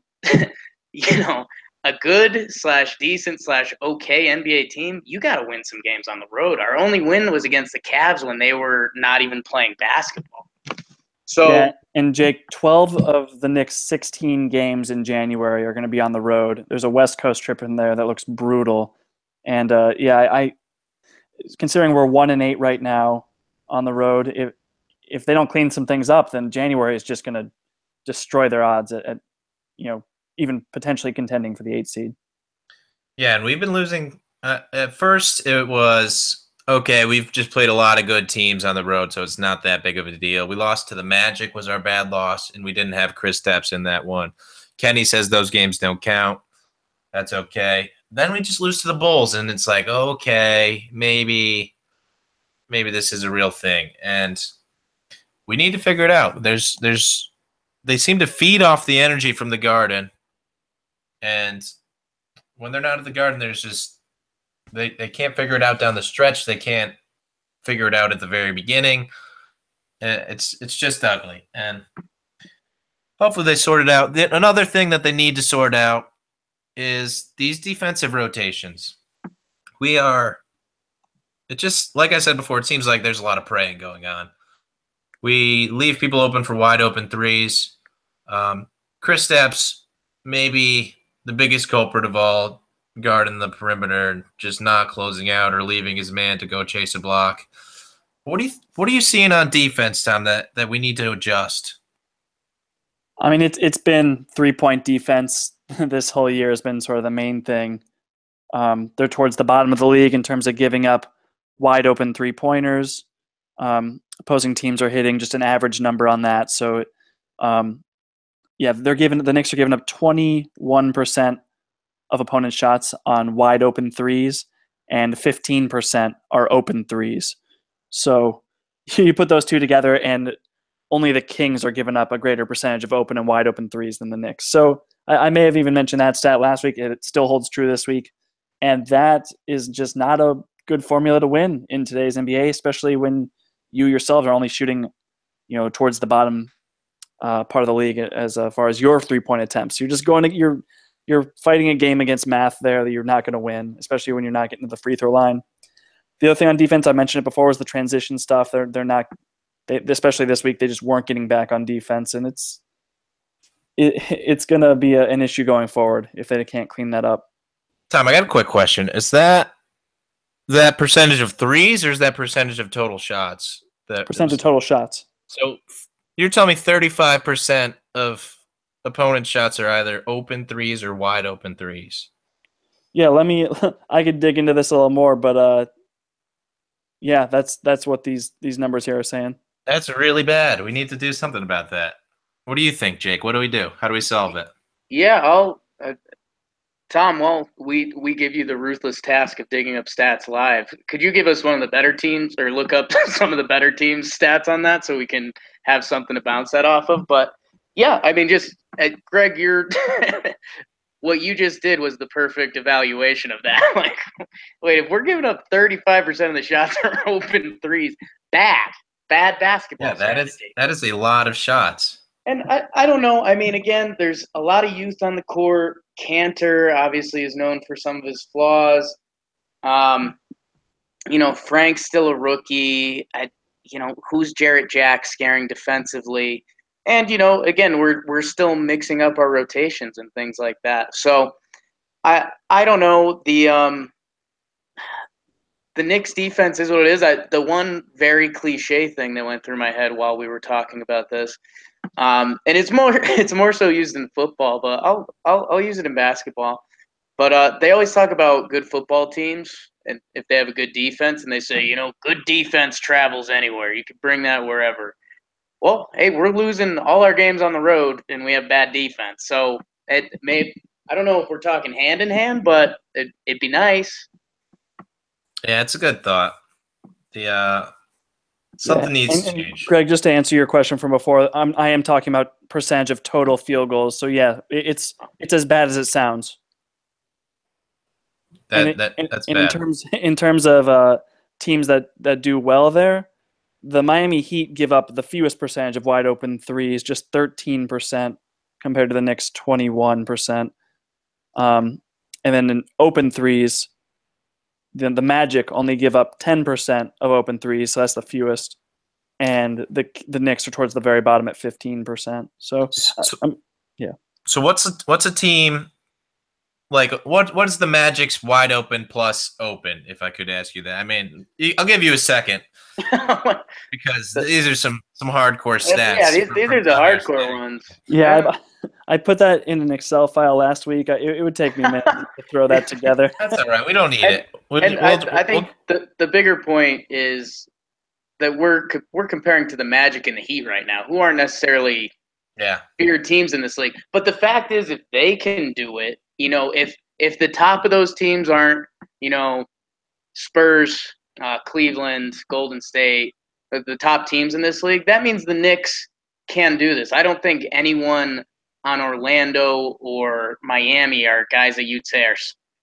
good/decent/okay NBA team, you got to win some games on the road. Our only win was against the Cavs when they were not even playing basketball. So, yeah, and Jake, 12 of the Knicks' 16 games in January are going to be on the road. There's a West Coast trip in there that looks brutal. And I considering we're 1-8 right now on the road, if they don't clean some things up, then January is just going to destroy their odds at even potentially contending for the 8th seed. Yeah, and we've been losing. At first, it was okay. We've just played a lot of good teams on the road, so it's not that big of a deal. We lost to the Magic, was our bad loss, and we didn't have Kristaps in that one. Kenny says those games don't count. That's okay. Then we just lose to the Bulls, and it's like, okay, maybe this is a real thing, and we need to figure it out. They seem to feed off the energy from the Garden, and when they're not at the Garden, there's just they can't figure it out down the stretch. They can't figure it out at the very beginning. It's just ugly, and hopefully they sort it out. Another thing that they need to sort out is these defensive rotations. It just, like I said before, it seems like there's a lot of praying going on. We leave people open for wide open threes. Kristaps, maybe the biggest culprit of all, guarding the perimeter, just not closing out or leaving his man to go chase a block. What are you seeing on defense, Tom, that we need to adjust? I mean, it's been 3-point defense this whole year has been sort of the main thing. They're towards the bottom of the league in terms of giving up wide open 3-pointers. Opposing teams are hitting just an average number on that. So, the Knicks are giving up 21% of opponent shots on wide open threes, and 15% are open threes. So you put those two together, and only the Kings are giving up a greater percentage of open and wide open threes than the Knicks. So I may have even mentioned that stat last week. It still holds true this week. And that is just not a good formula to win in today's NBA, especially when you yourselves are only shooting, towards the bottom part of the league as far as your 3-point attempts. You're just you're fighting a game against math there that you're not going to win, especially when you're not getting to the free throw line. The other thing on defense, I mentioned it before, was the transition stuff. They're not, especially this week, they just weren't getting back on defense, and it's going to be an issue going forward if they can't clean that up. Tom, I got a quick question. Is that percentage of threes, or is that percentage of total shots? Percentage of total shots. So you're telling me 35% of opponent shots are either open threes or wide open threes? Yeah, I could dig into this a little more, but yeah, that's what these numbers here are saying. That's really bad. We need to do something about that. What do you think, Jake? What do we do? How do we solve it? Yeah, Tom, well, we give you the ruthless task of digging up stats live. Could you give us one of the better teams, or look up some of the better teams' stats on that, so we can have something to bounce that off of? But yeah, I mean, just Greg, you're what you just did was the perfect evaluation of that. Like, wait, if we're giving up 35% of the shots are open threes, bad basketball. Yeah, strategy. that is a lot of shots. And I don't know. I mean, again, there's a lot of youth on the court. Cantor obviously is known for some of his flaws. Frank's still a rookie. Who's Jarrett Jack scaring defensively? And, again, we're still mixing up our rotations and things like that. So I don't know. The Knicks defense is what it is. The one very cliche thing that went through my head while we were talking about this, and it's more so used in football, but I'll use it in basketball. But they always talk about good football teams and if they have a good defense, and they say, good defense travels anywhere. You can bring that wherever. Well, hey, we're losing all our games on the road, and we have bad defense. So I don't know if we're talking hand in hand, but it'd be nice. Yeah, it's a good thought. Something needs to change. Greg, just to answer your question from before, I am talking about percentage of total field goals. So yeah, it's as bad as it sounds. That's bad. In terms of teams that do well there, the Miami Heat give up the fewest percentage of wide open threes, just 13% compared to the Knicks 21%. And then in open threes, the Magic only give up 10% of open threes, so that's the fewest. And the Knicks are towards the very bottom at 15%. So yeah. So what's a team like? What is the Magic's wide open plus open? If I could ask you that, I mean, I'll give you a second because these are some hardcore stats. Yeah, these are the hardcore ones. Yeah, I put that in an Excel file last week. It would take me a minute to throw that together. That's all right. We don't need it. I think the bigger point is that we're comparing to the Magic and the Heat right now, who aren't necessarily bigger teams in this league. But the fact is, if they can do it, if the top of those teams aren't, Spurs, Cleveland, Golden State, the top teams in this league, that means the Knicks can do this. I don't think anyone on Orlando or Miami are guys that you'd say are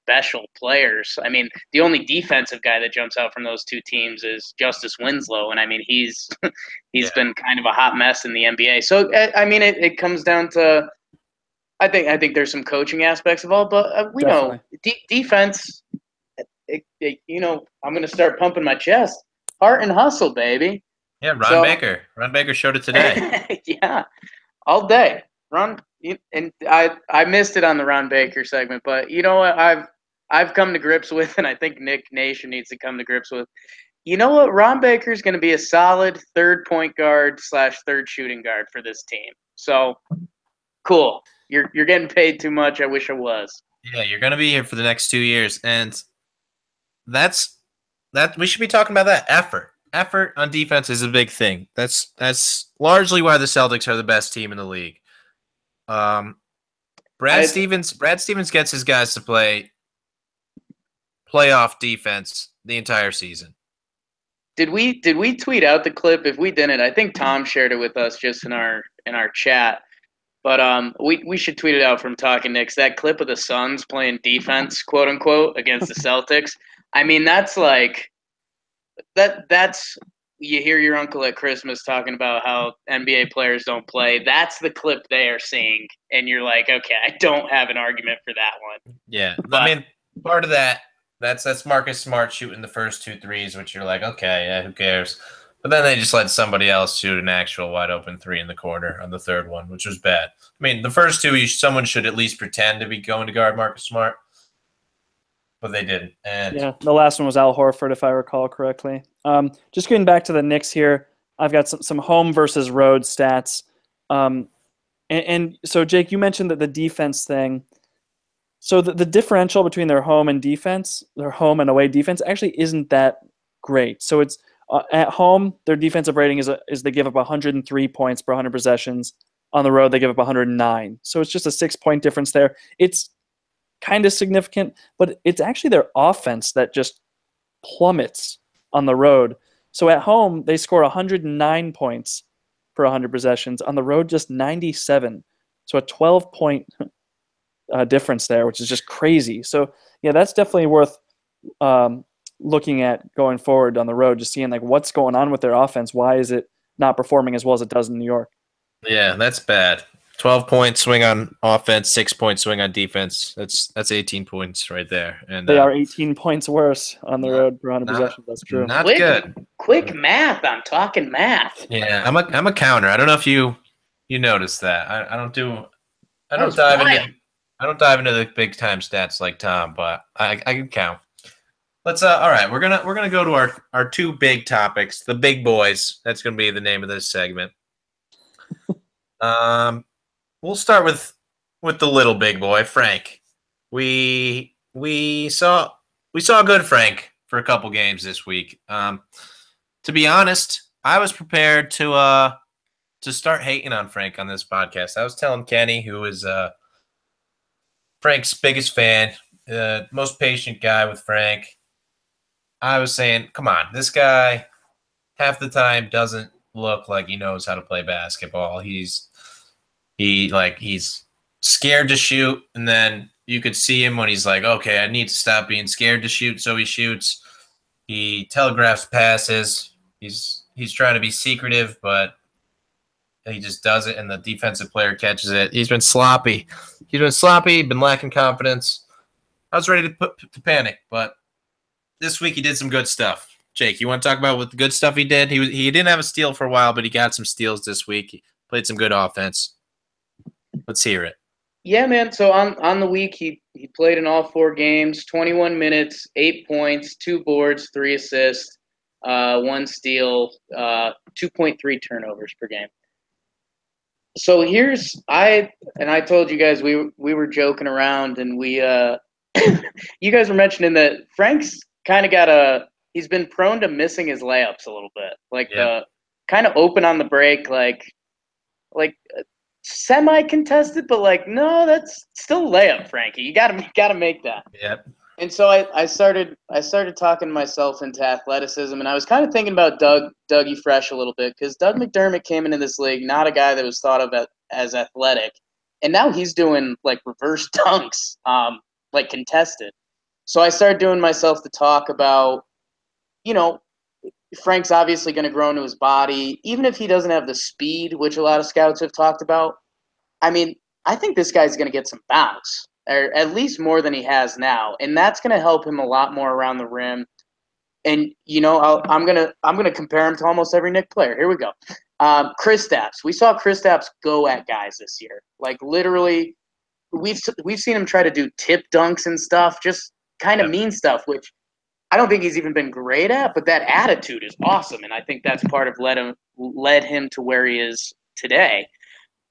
special players. I mean, the only defensive guy that jumps out from those two teams is Justice Winslow, and I mean he's been kind of a hot mess in the NBA. So I mean, it comes down to I think there's some coaching aspects involved, but we know defense. I'm going to start pumping my chest. Heart and hustle, baby. Yeah, Ron Baker. Ron Baker showed it today. Yeah, all day. Ron, and I missed it on the Ron Baker segment, but you know what I've come to grips with, and I think Nick Nation needs to come to grips with. You know what? Ron Baker is going to be a solid third point guard / third shooting guard for this team. So cool. You're getting paid too much. I wish I was. Yeah, you're going to be here for the next 2 years, and that we should be talking about that effort. Effort on defense is a big thing. That's largely why the Celtics are the best team in the league. Brad Stevens gets his guys to play playoff defense the entire season. Did we tweet out the clip? If we didn't, I think Tom shared it with us just in our chat. But we should tweet it out from Talkin Knicks. That clip of the Suns playing defense, quote unquote, against the Celtics. I mean, that's like that's you hear your uncle at Christmas talking about how NBA players don't play. That's the clip they are seeing, and you're like, okay, I don't have an argument for that one. Yeah, but, I mean, part of that's Marcus Smart shooting the first 2 threes, which you're like, okay, yeah, who cares? But then they just let somebody else shoot an actual wide open 3 in the corner on the third one, which was bad. I mean, the first 2, someone should at least pretend to be going to guard Marcus Smart, but they didn't. And yeah, the last one was Al Horford, if I recall correctly. Just getting back to the Knicks here, I've got some home versus road stats. And so, Jake, you mentioned that the defense thing. So the differential between their home and away defense actually isn't that great. So it's at home, their defensive rating is they give up 103 points per 100 possessions. On the road, they give up 109. So it's just a 6-point difference there. It's kind of significant, but it's actually their offense that just plummets on the road. So at home, they score 109 points per 100 possessions. On the road, just 97. So a 12-point difference there, which is just crazy. So, yeah, that's definitely worth looking at going forward on the road, just seeing like what's going on with their offense. Why is it not performing as well as it does in New York? Yeah, that's bad. 12-point swing on offense, 6-point swing on defense. That's 18 points right there. And They are 18 points worse on the road per 100 possessions. That's true. Not good. Quick math. I'm talking math. Yeah, I'm a counter. I don't know if you noticed that. I don't dive into the big time stats like Tom, but I can count. Let's all right, we're gonna go to our two big topics, the big boys. That's gonna be the name of this segment. We'll start with the little big boy, Frank. We saw good Frank for a couple games this week. To be honest, I was prepared to start hating on Frank on this podcast. I was telling Kenny, who is Frank's biggest fan, most patient guy with Frank. I was saying, come on, this guy half the time doesn't look like he knows how to play basketball. He's scared to shoot, and then you could see him when he's like, okay, I need to stop being scared to shoot, so he shoots. He telegraphs passes. He's trying to be secretive, but he just does it, and the defensive player catches it. He's been sloppy. Been lacking confidence. I was ready to panic, but this week he did some good stuff. Jake, you want to talk about what the good stuff he did? He didn't have a steal for a while, but he got some steals this week. He played some good offense. Let's hear it. Yeah, man. So on the week, he played in all 4 games, 21 minutes, 8 points, 2 boards, 3 assists, 1 steal, 2.3 turnovers per game. So I told you guys we were joking around, and we you guys were mentioning that Frank's kind of he's been prone to missing his layups a little bit, like the kind of open on the break, like semi-contested, but like, no, that's still a layup, Frankie. You gotta make that. Yep. And so I started talking myself into athleticism, and I was kind of thinking about Dougie Fresh a little bit, because Doug McDermott came into this league not a guy that was thought of as athletic, and now he's doing like reverse dunks, like contested. So I started doing myself the talk about, Frank's obviously going to grow into his body, even if he doesn't have the speed, which a lot of scouts have talked about. I mean, I think this guy's going to get some bounce, or at least more than he has now, and that's going to help him a lot more around the rim. And I'm gonna compare him to almost every Knicks player. Here we go. Kristaps. We saw Kristaps go at guys this year. Like literally, we've seen him try to do tip dunks and stuff, just kind of mean stuff, which I don't think he's even been great at, but that attitude is awesome, and I think that's part of led him to where he is today.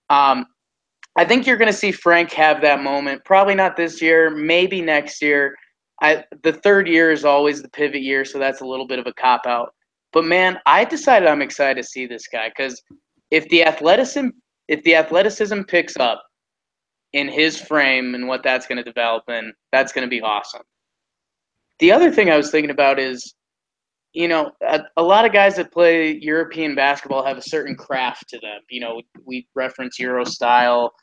I think you're going to see Frank have that moment. Probably not this year, maybe next year. The third year is always the pivot year, so that's a little bit of a cop-out. But, man, I decided I'm excited to see this guy, because if the athleticism picks up in his frame and what that's going to develop in, that's going to be awesome. The other thing I was thinking about is, a lot of guys that play European basketball have a certain craft to them. We reference Euro style.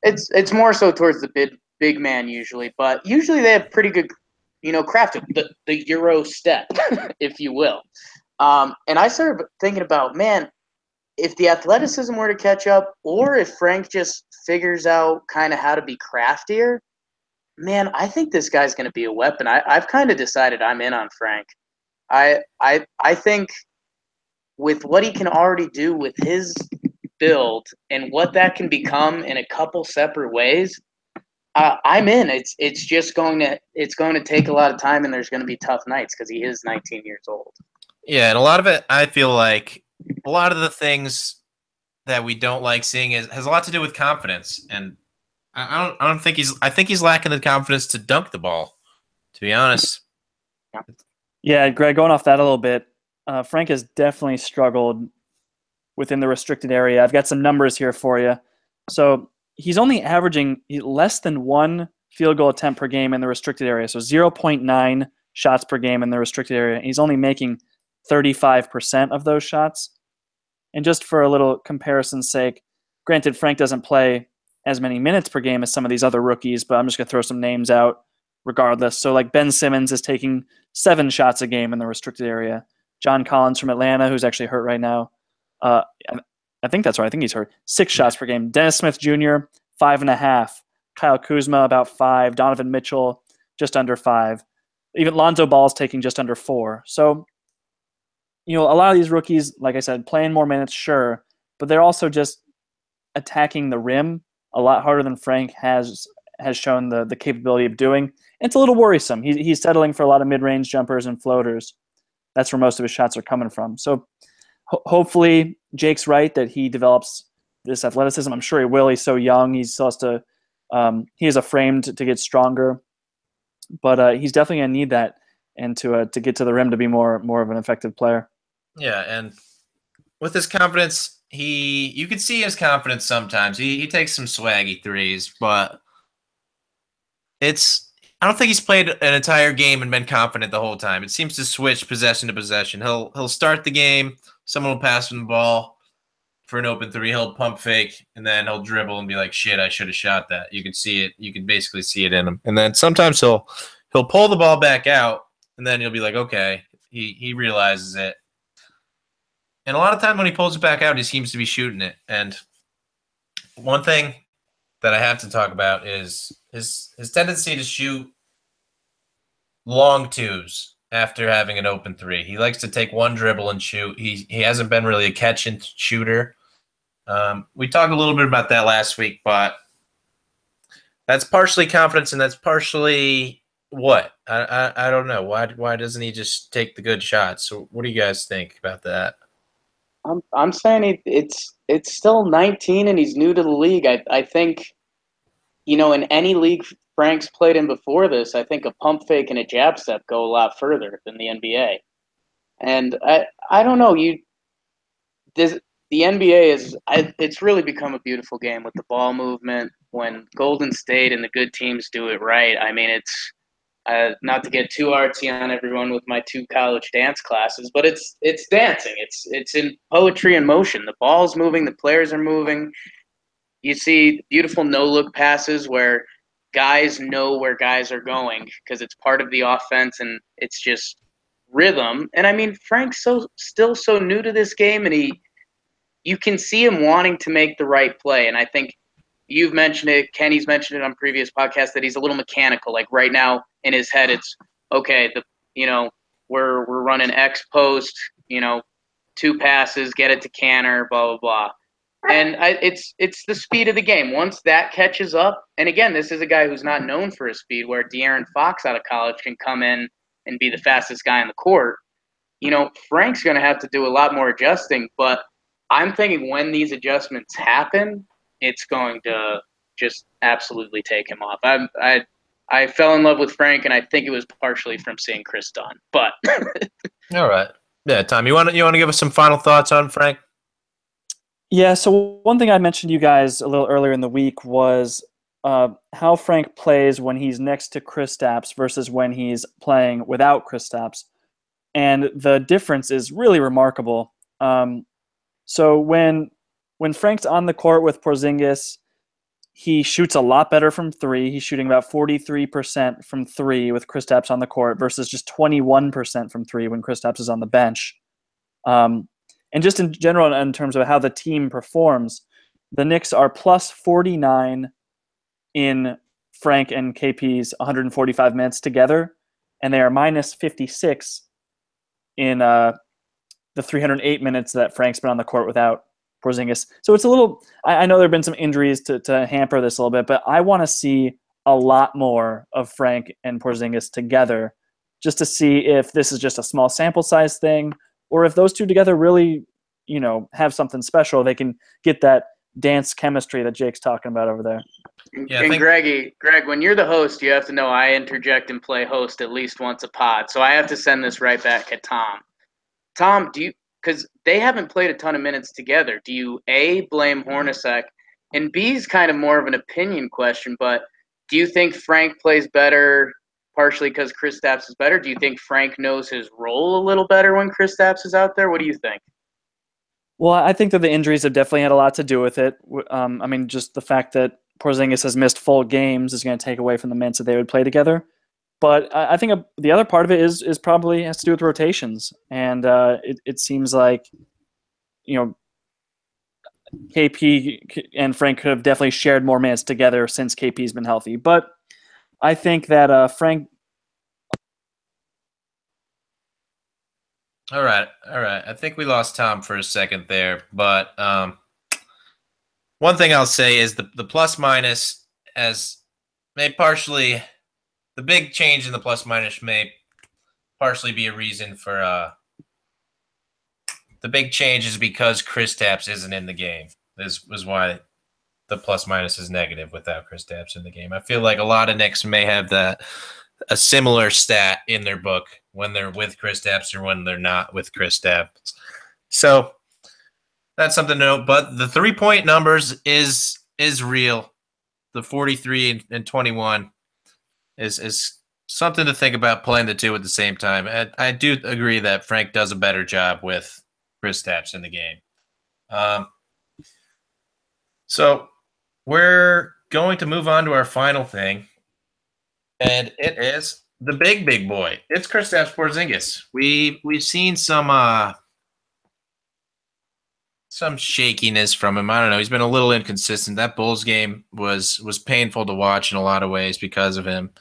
It's more so towards the big man usually, but usually they have pretty good, craft to the Euro step, if you will. And I started thinking about, man, if the athleticism were to catch up, or if Frank just figures out kind of how to be craftier, man, I think this guy's going to be a weapon. I've kind of decided I'm in on Frank. I think with what he can already do with his build and what that can become in a couple separate ways, I'm in. It's just going to take a lot of time, and there's going to be tough nights because he is 19 years old. Yeah, and a lot of it, I feel like a lot of the things that we don't like seeing has a lot to do with confidence, and I think he's lacking the confidence to dunk the ball, to be honest. Yeah, Greg, going off that a little bit, Frank has definitely struggled within the restricted area. I've got some numbers here for you. So he's only averaging less than 1 field goal attempt per game in the restricted area. So 0.9 shots per game in the restricted area. He's only making 35% of those shots. And just for a little comparison's sake, granted, Frank doesn't play as many minutes per game as some of these other rookies, but I'm just going to throw some names out regardless. So like Ben Simmons is taking 7 shots a game in the restricted area. John Collins from Atlanta, who's actually hurt right now. I think that's right. I think he's hurt. 6 shots per game. Dennis Smith Jr., 5.5. Kyle Kuzma, about 5. Donovan Mitchell, just under 5. Even Lonzo Ball's taking just under 4. So, a lot of these rookies, like I said, playing more minutes, sure, but they're also just attacking the rim a lot harder than Frank has shown the capability of doing. And it's a little worrisome. He's settling for a lot of mid-range jumpers and floaters. That's where most of his shots are coming from. So hopefully Jake's right that he develops this athleticism. I'm sure he will. He's so young. He still has to he has a frame to get stronger. But he's definitely going to need that and to get to the rim to be more of an effective player. Yeah, and with his confidence, you can see his confidence sometimes. He takes some swaggy threes, but I don't think he's played an entire game and been confident the whole time. It seems to switch possession to possession. He'll start the game, someone will pass him the ball for an open three, he'll pump fake, and then he'll dribble and be like, shit, I should have shot that. You can see it. You can basically see it in him. And then sometimes he'll pull the ball back out, and then he'll be like, okay, he realizes it. And a lot of time when he pulls it back out, he seems to be shooting it. And one thing that I have to talk about is his tendency to shoot long twos after having an open three. He likes to take one dribble and shoot. He hasn't been really a catch and shooter. We talked a little bit about that last week, but that's partially confidence and that's partially what? I don't know. Why doesn't he just take the good shots? So what do you guys think about that? I'm saying it's still 19 and he's new to the league. I think, in any league Frank's played in before this, I think a pump fake and a jab step go a lot further than the NBA. And I don't know. The NBA it's really become a beautiful game with the ball movement. When Golden State and the good teams do it right, I mean, it's not to get too artsy on everyone with my 2 college dance classes, but it's dancing. It's in poetry and motion. The ball's moving, the players are moving. You see beautiful no-look passes where guys know where guys are going because it's part of the offense and it's just rhythm. And I mean, Frank's still so new to this game, and you can see him wanting to make the right play. And I think you've mentioned it, Kenny's mentioned it on previous podcasts, that he's a little mechanical. Like right now in his head, it's okay. We're running X post, 2 passes, get it to Canner, blah blah blah. And it's the speed of the game. Once that catches up, and again, this is a guy who's not known for his speed, where De'Aaron Fox out of college can come in and be the fastest guy on the court. Frank's going to have to do a lot more adjusting, but I'm thinking when these adjustments happen, it's going to just absolutely take him off. I fell in love with Frank, and I think it was partially from seeing Chris Dunn. But all right, yeah, Tom, you want to give us some final thoughts on Frank? Yeah. So one thing I mentioned to you guys a little earlier in the week was how Frank plays when he's next to Kristaps versus when he's playing without Kristaps, and the difference is really remarkable. So when Frank's on the court with Porzingis, he shoots a lot better from 3. He's shooting about 43% from 3 with Kristaps on the court versus just 21% from 3 when Kristaps is on the bench. And just in general, in terms of how the team performs, the Knicks are plus 49 in Frank and KP's 145 minutes together, and they are minus 56 in the 308 minutes that Frank's been on the court without Porzingis. So it's a little – I know there have been some injuries to hamper this a little bit, but I want to see a lot more of Frank and Porzingis together just to see if this is just a small sample size thing or if those two together really, have something special. They can get that dance chemistry that Jake's talking about over there. Yeah, and Greg, when you're the host, you have to know I interject and play host at least once a pod. So I have to send this right back at Tom. Tom, because they haven't played a ton of minutes together, do you A, blame Hornacek, and B is kind of more of an opinion question, but Do you think Frank plays better partially because Kristaps is better? Do you think Frank knows his role a little better when Kristaps is out there? What do you think? Well, I think that the injuries have definitely had a lot to do with it. I mean, just the fact that Porzingis has missed full games is going to take away from the minutes that they would play together. But I think the other part of it is probably has to do with rotations, and it seems like KP and Frank could have definitely shared more minutes together since KP's been healthy. But I think that Frank. All right. I think we lost Tom for a second there, but one thing I'll say is the plus minus may partially, the big change in the plus minus may partially be a reason for the big change is because Kristaps isn't in the game. This was why the plus minus is negative without Kristaps in the game. I feel like a lot of Knicks may have a similar stat in their book when they're with Kristaps or when they're not with Kristaps. So that's something to note. But the 3-point numbers is real. The 43 and 21 is something to think about, playing the two at the same time. I do agree that Frank does a better job with Kristaps in the game. So we're going to move on to our final thing, and it is the big boy. It's Kristaps Porzingis. We've seen some shakiness from him. I don't know. He's been a little inconsistent. That Bulls game was painful to watch in a lot of ways because of him.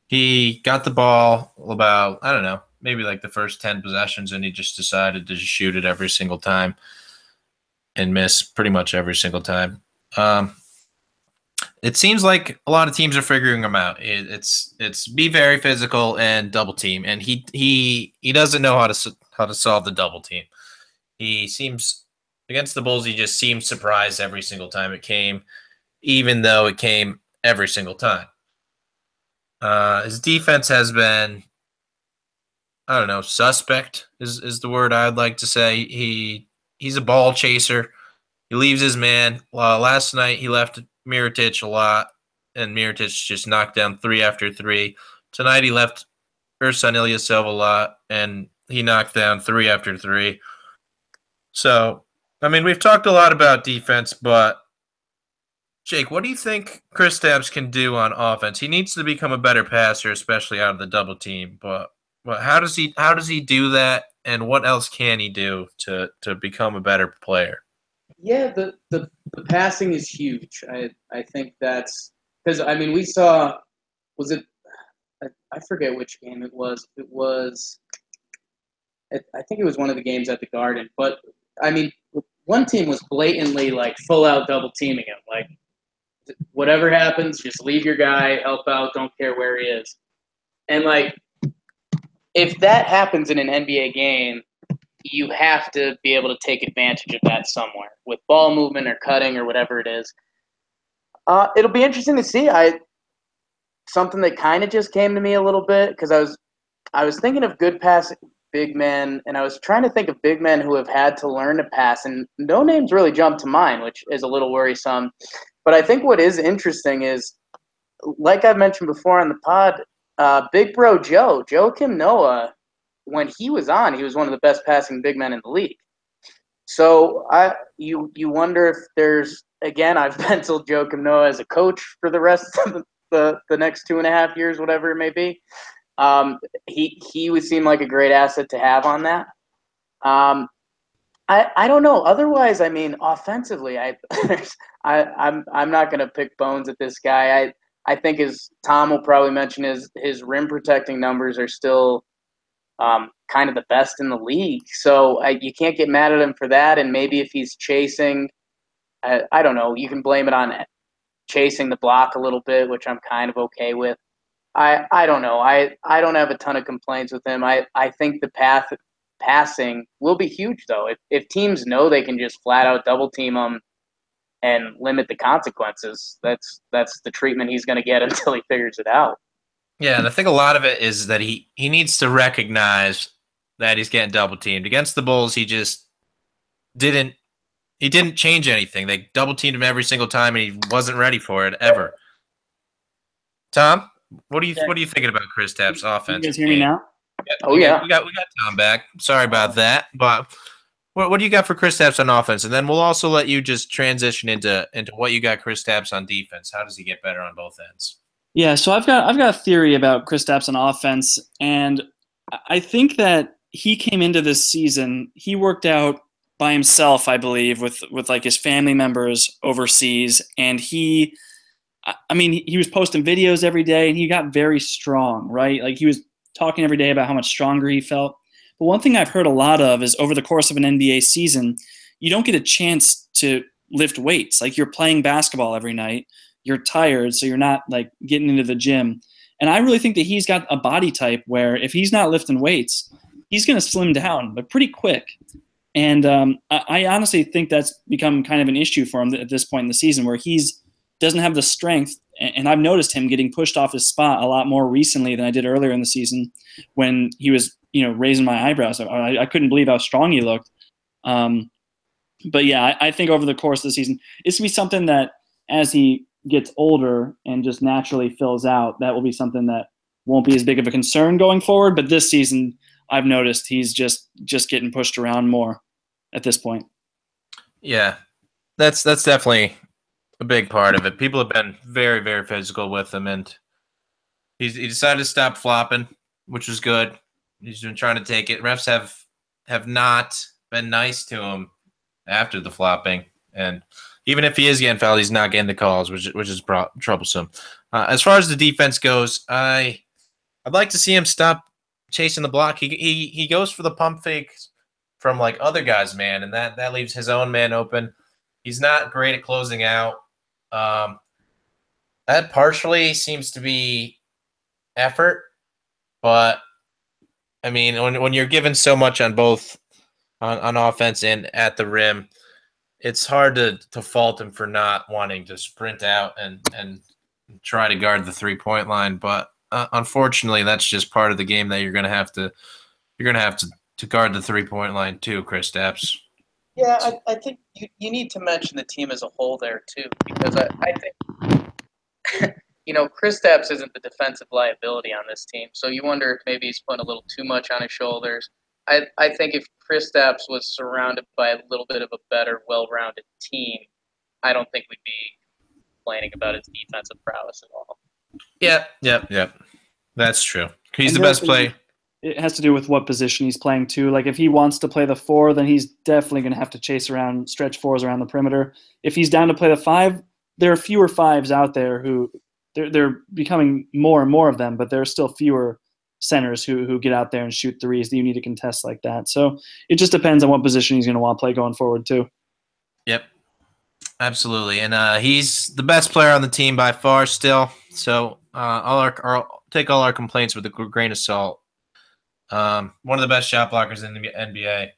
He got the ball about, I don't know, maybe like the first 10 possessions, and he just decided to just shoot it every single time and miss pretty much every single time. It seems like a lot of teams are figuring him out. It's be very physical and double team, and he doesn't know how to solve the double team. He seems against the Bulls. He just seems surprised every single time it came, even though it came every single time. His defense has been, I don't know, suspect is the word I'd like to say. He's a ball chaser. He leaves his man. Last night he left Mirotic a lot, and Mirotic just knocked down 3 after 3. Tonight he left Ersan Ilyasov a lot, and he knocked down 3 after 3. So, I mean, we've talked a lot about defense, but Jake, what do you think Kristaps can do on offense? He needs to become a better passer, especially out of the double team. But how does he do that, and what else can he do to become a better player? Yeah, the passing is huge. I think that's because we saw, was it, I forget which game it was. I think it was one of the games at the Garden. But one team was blatantly like full out double teaming him. Like, whatever happens, just leave your guy, help out, don't care where he is. And like, if that happens in an NBA game, you have to be able to take advantage of that somewhere with ball movement or cutting or whatever it is. It'll be interesting to see. Something that kind of just came to me a little bit, because I was thinking of good passing big men, and I was trying to think of big men who have had to learn to pass, and no names really jumped to mind, which is a little worrisome. But I think what is interesting is, like I've mentioned before on the pod, Big Bro Joakim Noah, when he was on, he was one of the best passing big men in the league. So you wonder if there's, again, I've penciled Joakim Noah as a coach for the rest of the next 2.5 years, whatever it may be. He would seem like a great asset to have on that. I don't know. Otherwise, offensively, I'm not going to pick bones at this guy. I think, as Tom will probably mention, his rim protecting numbers are still kind of the best in the league. So you can't get mad at him for that. And maybe if he's chasing, I don't know, you can blame it on chasing the block a little bit, which I'm kind of okay with. I don't know. I don't have a ton of complaints with him. I think the passing will be huge, though. If teams know they can just flat out double team him and limit the consequences, that's the treatment he's going to get until he figures it out. Yeah, and I think a lot of it is that he needs to recognize that he's getting double teamed. Against the Bulls, he just didn't change anything. They double teamed him every single time, and he wasn't ready for it ever. Tom, what are you thinking about Kristaps' Can offense? you guys hear me now? Yeah, Oh, yeah. we got Tom back. Sorry about that, but what do you got for Kristaps on offense? And then we'll also let you just transition into what you got Kristaps on defense. How does he get better on both ends? Yeah, so I've got a theory about Kristaps on offense, and I think that he came into this season. He worked out by himself, I believe, with like his family members overseas, and he was posting videos every day, and he got very strong, right? Like he was talking every day about how much stronger he felt. But one thing I've heard a lot of is over the course of an NBA season, you don't get a chance to lift weights. Like you're playing basketball every night, you're tired, so you're not like getting into the gym. And I really think that he's got a body type where if he's not lifting weights, he's going to slim down, but pretty quick. And I honestly think that's become kind of an issue for him at this point in the season where he's doesn't have the strength. And I've noticed him getting pushed off his spot a lot more recently than I did earlier in the season when he was, raising my eyebrows. I couldn't believe how strong he looked. But yeah, I think over the course of the season, it's going to be something that as he gets older and just naturally fills out, that will be something that won't be as big of a concern going forward. But this season, I've noticed he's just getting pushed around more at this point. Yeah, that's definitely a big part of it. People have been very, very physical with him, and he decided to stop flopping, which was good. He's been trying to take it. Refs have not been nice to him after the flopping, and even if he is getting fouled, he's not getting the calls, which is troublesome. As far as the defense goes, I'd like to see him stop chasing the block. He goes for the pump fakes from like other guys, man, and that leaves his own man open. He's not great at closing out. That partially seems to be effort, but I mean, when you're given so much on both on offense and at the rim, it's hard to fault him for not wanting to sprint out and try to guard the 3-point line. But unfortunately, that's just part of the game that you're gonna have to guard the 3-point line too, Kristaps. Yeah, I think you need to mention the team as a whole there too, because I think Kristaps isn't the defensive liability on this team. So you wonder if maybe he's putting a little too much on his shoulders. I think if Kristaps was surrounded by a little bit of a better, well-rounded team, I don't think we'd be complaining about his defensive prowess at all. Yep. That's true. He's the best player. It has to do with what position he's playing too. Like if he wants to play the 4, then he's definitely going to have to chase around stretch 4s around the perimeter. If he's down to play the 5, there are fewer 5s out there who they're becoming more and more of them, but there are still fewer centers who get out there and shoot threes that you need to contest like that. So it just depends on what position he's going to want to play going forward too. Yep, absolutely. And he's the best player on the team by far still. So I'll take all our complaints with a grain of salt. One of the best shot blockers in the NBA.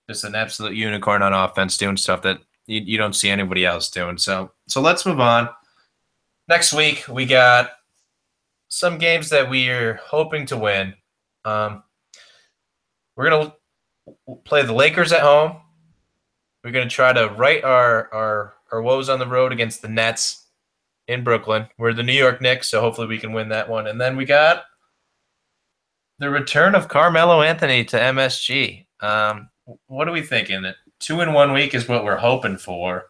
Just an absolute unicorn on offense, doing stuff that you don't see anybody else doing. So let's move on. Next week, we got some games that we are hoping to win. We're going to play the Lakers at home. We're going to try to right our woes on the road against the Nets in Brooklyn. We're the New York Knicks, so hopefully we can win that one. And then we got the return of Carmelo Anthony to MSG. What are we thinking? 2 in 1 week is what we're hoping for,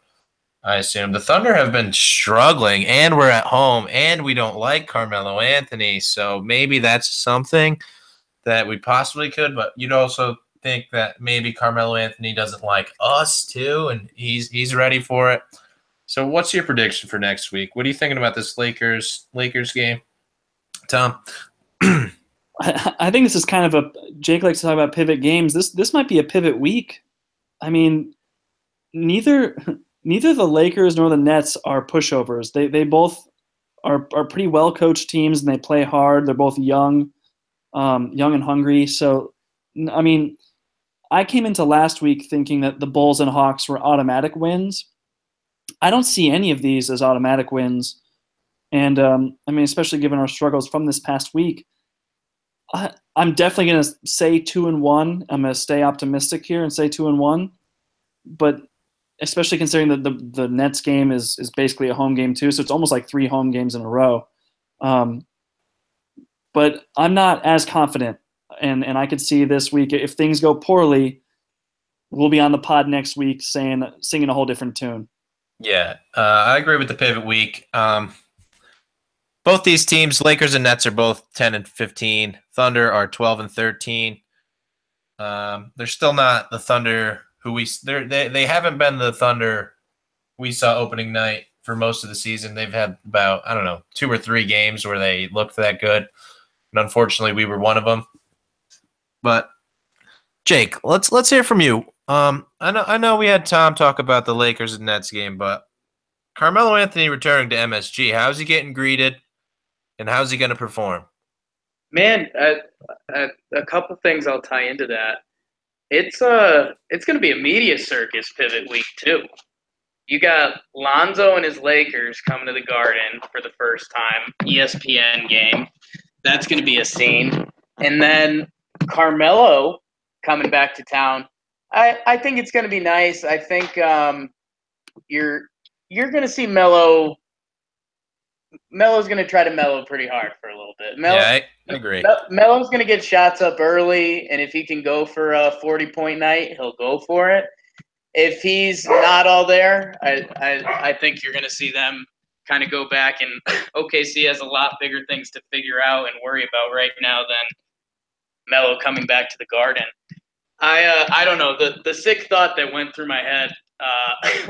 I assume. The Thunder have been struggling, and we're at home, and we don't like Carmelo Anthony, so maybe that's something that we possibly could, but you'd also think that maybe Carmelo Anthony doesn't like us too, and he's ready for it. So what's your prediction for next week? What are you thinking about this Lakers game, Tom? I think this is kind of Jake likes to talk about pivot games. This might be a pivot week. I mean, neither the Lakers nor the Nets are pushovers. They both are pretty well coached teams, and they play hard. They're both young and hungry. So, I mean, I came into last week thinking that the Bulls and Hawks were automatic wins. I don't see any of these as automatic wins. And, especially given our struggles from this past week, I'm definitely going to say 2-1. I'm going to stay optimistic here and say 2-1. But especially considering that the Nets game is basically a home game too, so it's almost like 3 home games in a row. But I'm not as confident, and I could see this week if things go poorly, we'll be on the pod next week singing a whole different tune. Yeah, I agree with the pivot week. Both these teams, Lakers and Nets, are both 10-15. Thunder are 12-13. They're still not the Thunder who they haven't been the Thunder we saw opening night for most of the season. They've had about, I don't know, 2 or 3 games where they looked that good, and unfortunately, we were one of them. But Jake, let's hear from you. I know we had Tom talk about the Lakers and Nets game, but Carmelo Anthony returning to MSG, how's he getting greeted, and how's he going to perform? Man, a couple things I'll tie into that. It's going to be a media circus pivot week too. You got Lonzo and his Lakers coming to the Garden for the first time, ESPN game. That's going to be a scene. And then Carmelo coming back to town. I think it's going to be nice. I think you're going to see Melo. Melo's going to try to mellow pretty hard for a little bit. Yeah, I agree. Melo's going to get shots up early, and if he can go for a 40-point night, he'll go for it. If he's not all there, I think you're going to see them kind of go back, and OKC has a lot bigger things to figure out and worry about right now than Melo coming back to the Garden. I don't know. The sick thought that went through my head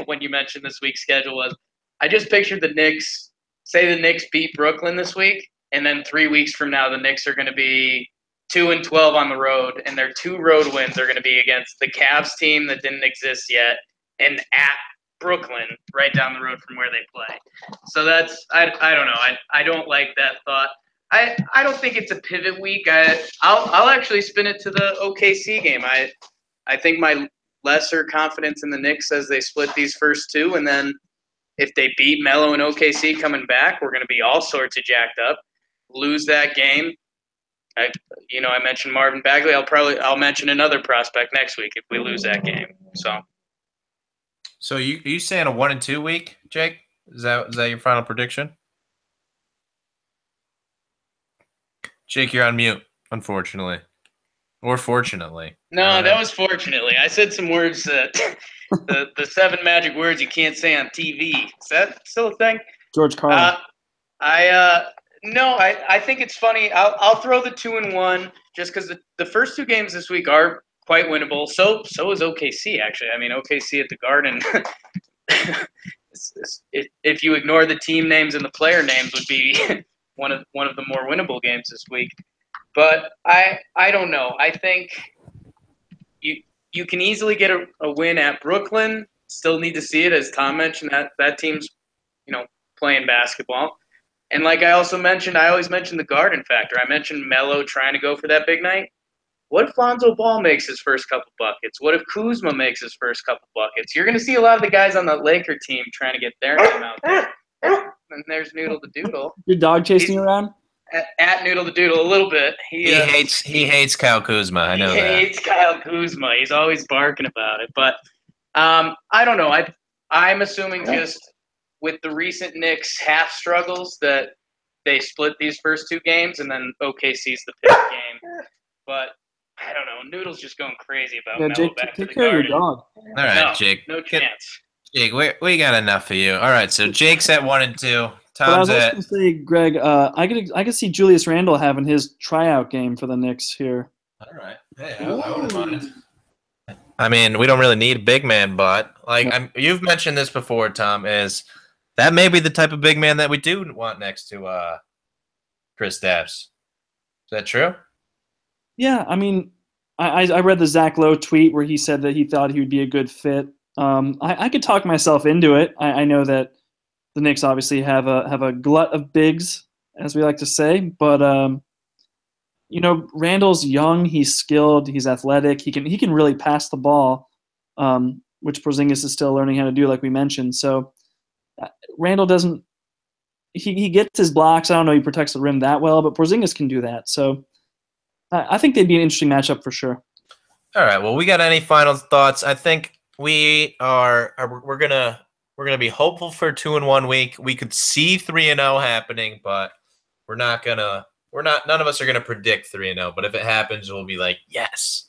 when you mentioned this week's schedule was I just pictured the Knicks. Say the Knicks beat Brooklyn this week, and then 3 weeks from now, the Knicks are going to be 2-12 on the road, and their 2 road wins are going to be against the Cavs team that didn't exist yet, and at Brooklyn, right down the road from where they play. So that's I don't know. I don't like that thought. I don't think it's a pivot week. I'll actually spin it to the OKC game. I think my lesser confidence in the Knicks as they split these first 2, and then if they beat Melo and OKC coming back, we're going to be all sorts of jacked up. Lose that game. I mentioned Marvin Bagley. I'll mention another prospect next week if we lose that game. So you saying a 1-2 week, Jake? Is that your final prediction? Jake, you're on mute, unfortunately. Or fortunately. No, that was fortunately. I said some words that the 7 magic words you can't say on TV. Is that still a thing? George Carlin. No, I think it's funny. I'll throw the 2-1 just because the first 2 games this week are quite winnable. So is OKC, actually. I mean, OKC at the Garden, if you ignore the team names and the player names, would be one of the more winnable games this week. But I don't know. I think you can easily get a win at Brooklyn. Still need to see it, as Tom mentioned, that team's playing basketball. And like I also mentioned, I always mention the Garden factor. I mentioned Melo trying to go for that big night. What if Lonzo Ball makes his first couple buckets? What if Kuzma makes his first couple buckets? You're going to see a lot of the guys on the Laker team trying to get their name out there. And there's Noodle the Doodle. Your dog chasing you around? At Noodle the Doodle a little bit. He hates Kyle Kuzma. I know that. He hates Kyle Kuzma. He's always barking about it. But I don't know. I'm assuming just with the recent Knicks half struggles that they split these first 2 games, and then OKC's the pivot game. But I don't know. Noodle's just going crazy about Melo Jake, back to the take care Garden. of your dog. All right, Jake. No chance. Jake, we got enough of you. All right, so Jake's at 1-2. Tom's I was at. going to say, Greg, I could see Julius Randle having his tryout game for the Knicks here. All right. Hey, I wouldn't mind. I mean, we don't really need a big man, but you've mentioned this before, Tom, is that may be the type of big man that we do want next to Chris Stapps. Is that true? Yeah, I mean, I read the Zach Lowe tweet where he said that he thought he would be a good fit. I could talk myself into it. I know that the Knicks obviously have a glut of bigs, as we like to say, but Randall's young, he's skilled, he's athletic, he can really pass the ball, which Porzingis is still learning how to do, like we mentioned. So Randall doesn't he gets his blocks. I don't know he protects the rim that well, but Porzingis can do that. So I think they'd be an interesting matchup for sure. All right. Well, we got any final thoughts? I think we're gonna be hopeful for a 2-1 week. We could see 3-0 happening, but none of us are gonna predict 3-0, but if it happens, we'll be like, yes.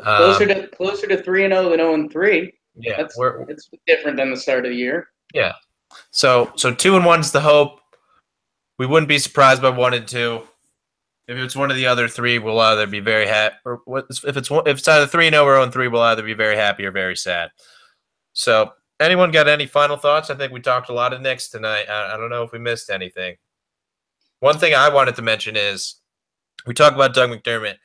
Closer to 3-0 than 0-3. Yeah, it's different than the start of the year. Yeah. So 2-1's the hope. We wouldn't be surprised by 1-2. If it's one of the other three, we'll either be very happy, or if it's either 3-0 or 0-3, we'll either be very happy or very sad. So, anyone got any final thoughts? I think we talked a lot of Knicks tonight. I don't know if we missed anything. One thing I wanted to mention is we talk about Doug McDermott.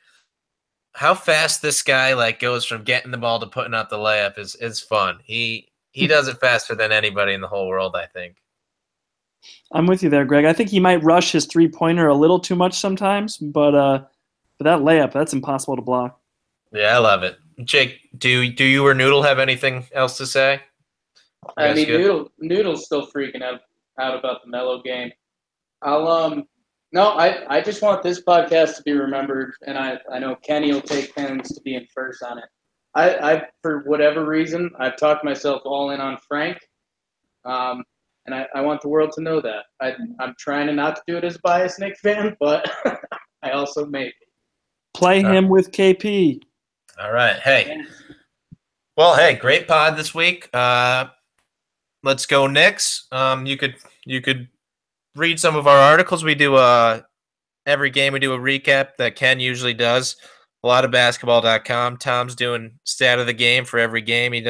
How fast this guy goes from getting the ball to putting out the layup is fun. He does it faster than anybody in the whole world, I think. I'm with you there, Greg. I think he might rush his three-pointer a little too much sometimes, but that layup, that's impossible to block. Yeah, I love it. Jake, do you or Noodle have anything else to say? I mean, Noodle's still freaking out about the Melo game. I just want this podcast to be remembered, and I know Kenny will take pains to be in first on it. I for whatever reason, I've talked myself all in on Frank, and I want the world to know that. I'm trying to not to do it as a biased Knicks fan, but I also may be. Play him with KP. All right. Hey. Well, hey, great pod this week. Let's go Knicks. You could read some of our articles. We do every game we do a recap that Ken usually does. A lot of basketball.com. Tom's doing stat of the game for every game. He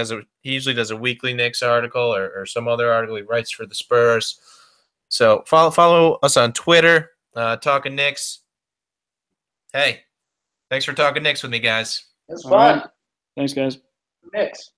usually does a weekly Knicks article or some other article. He writes for the Spurs. So follow us on Twitter, Talking Knicks. Hey, thanks for talking Knicks with me, guys. It's fun. Right. Thanks, guys. Knicks.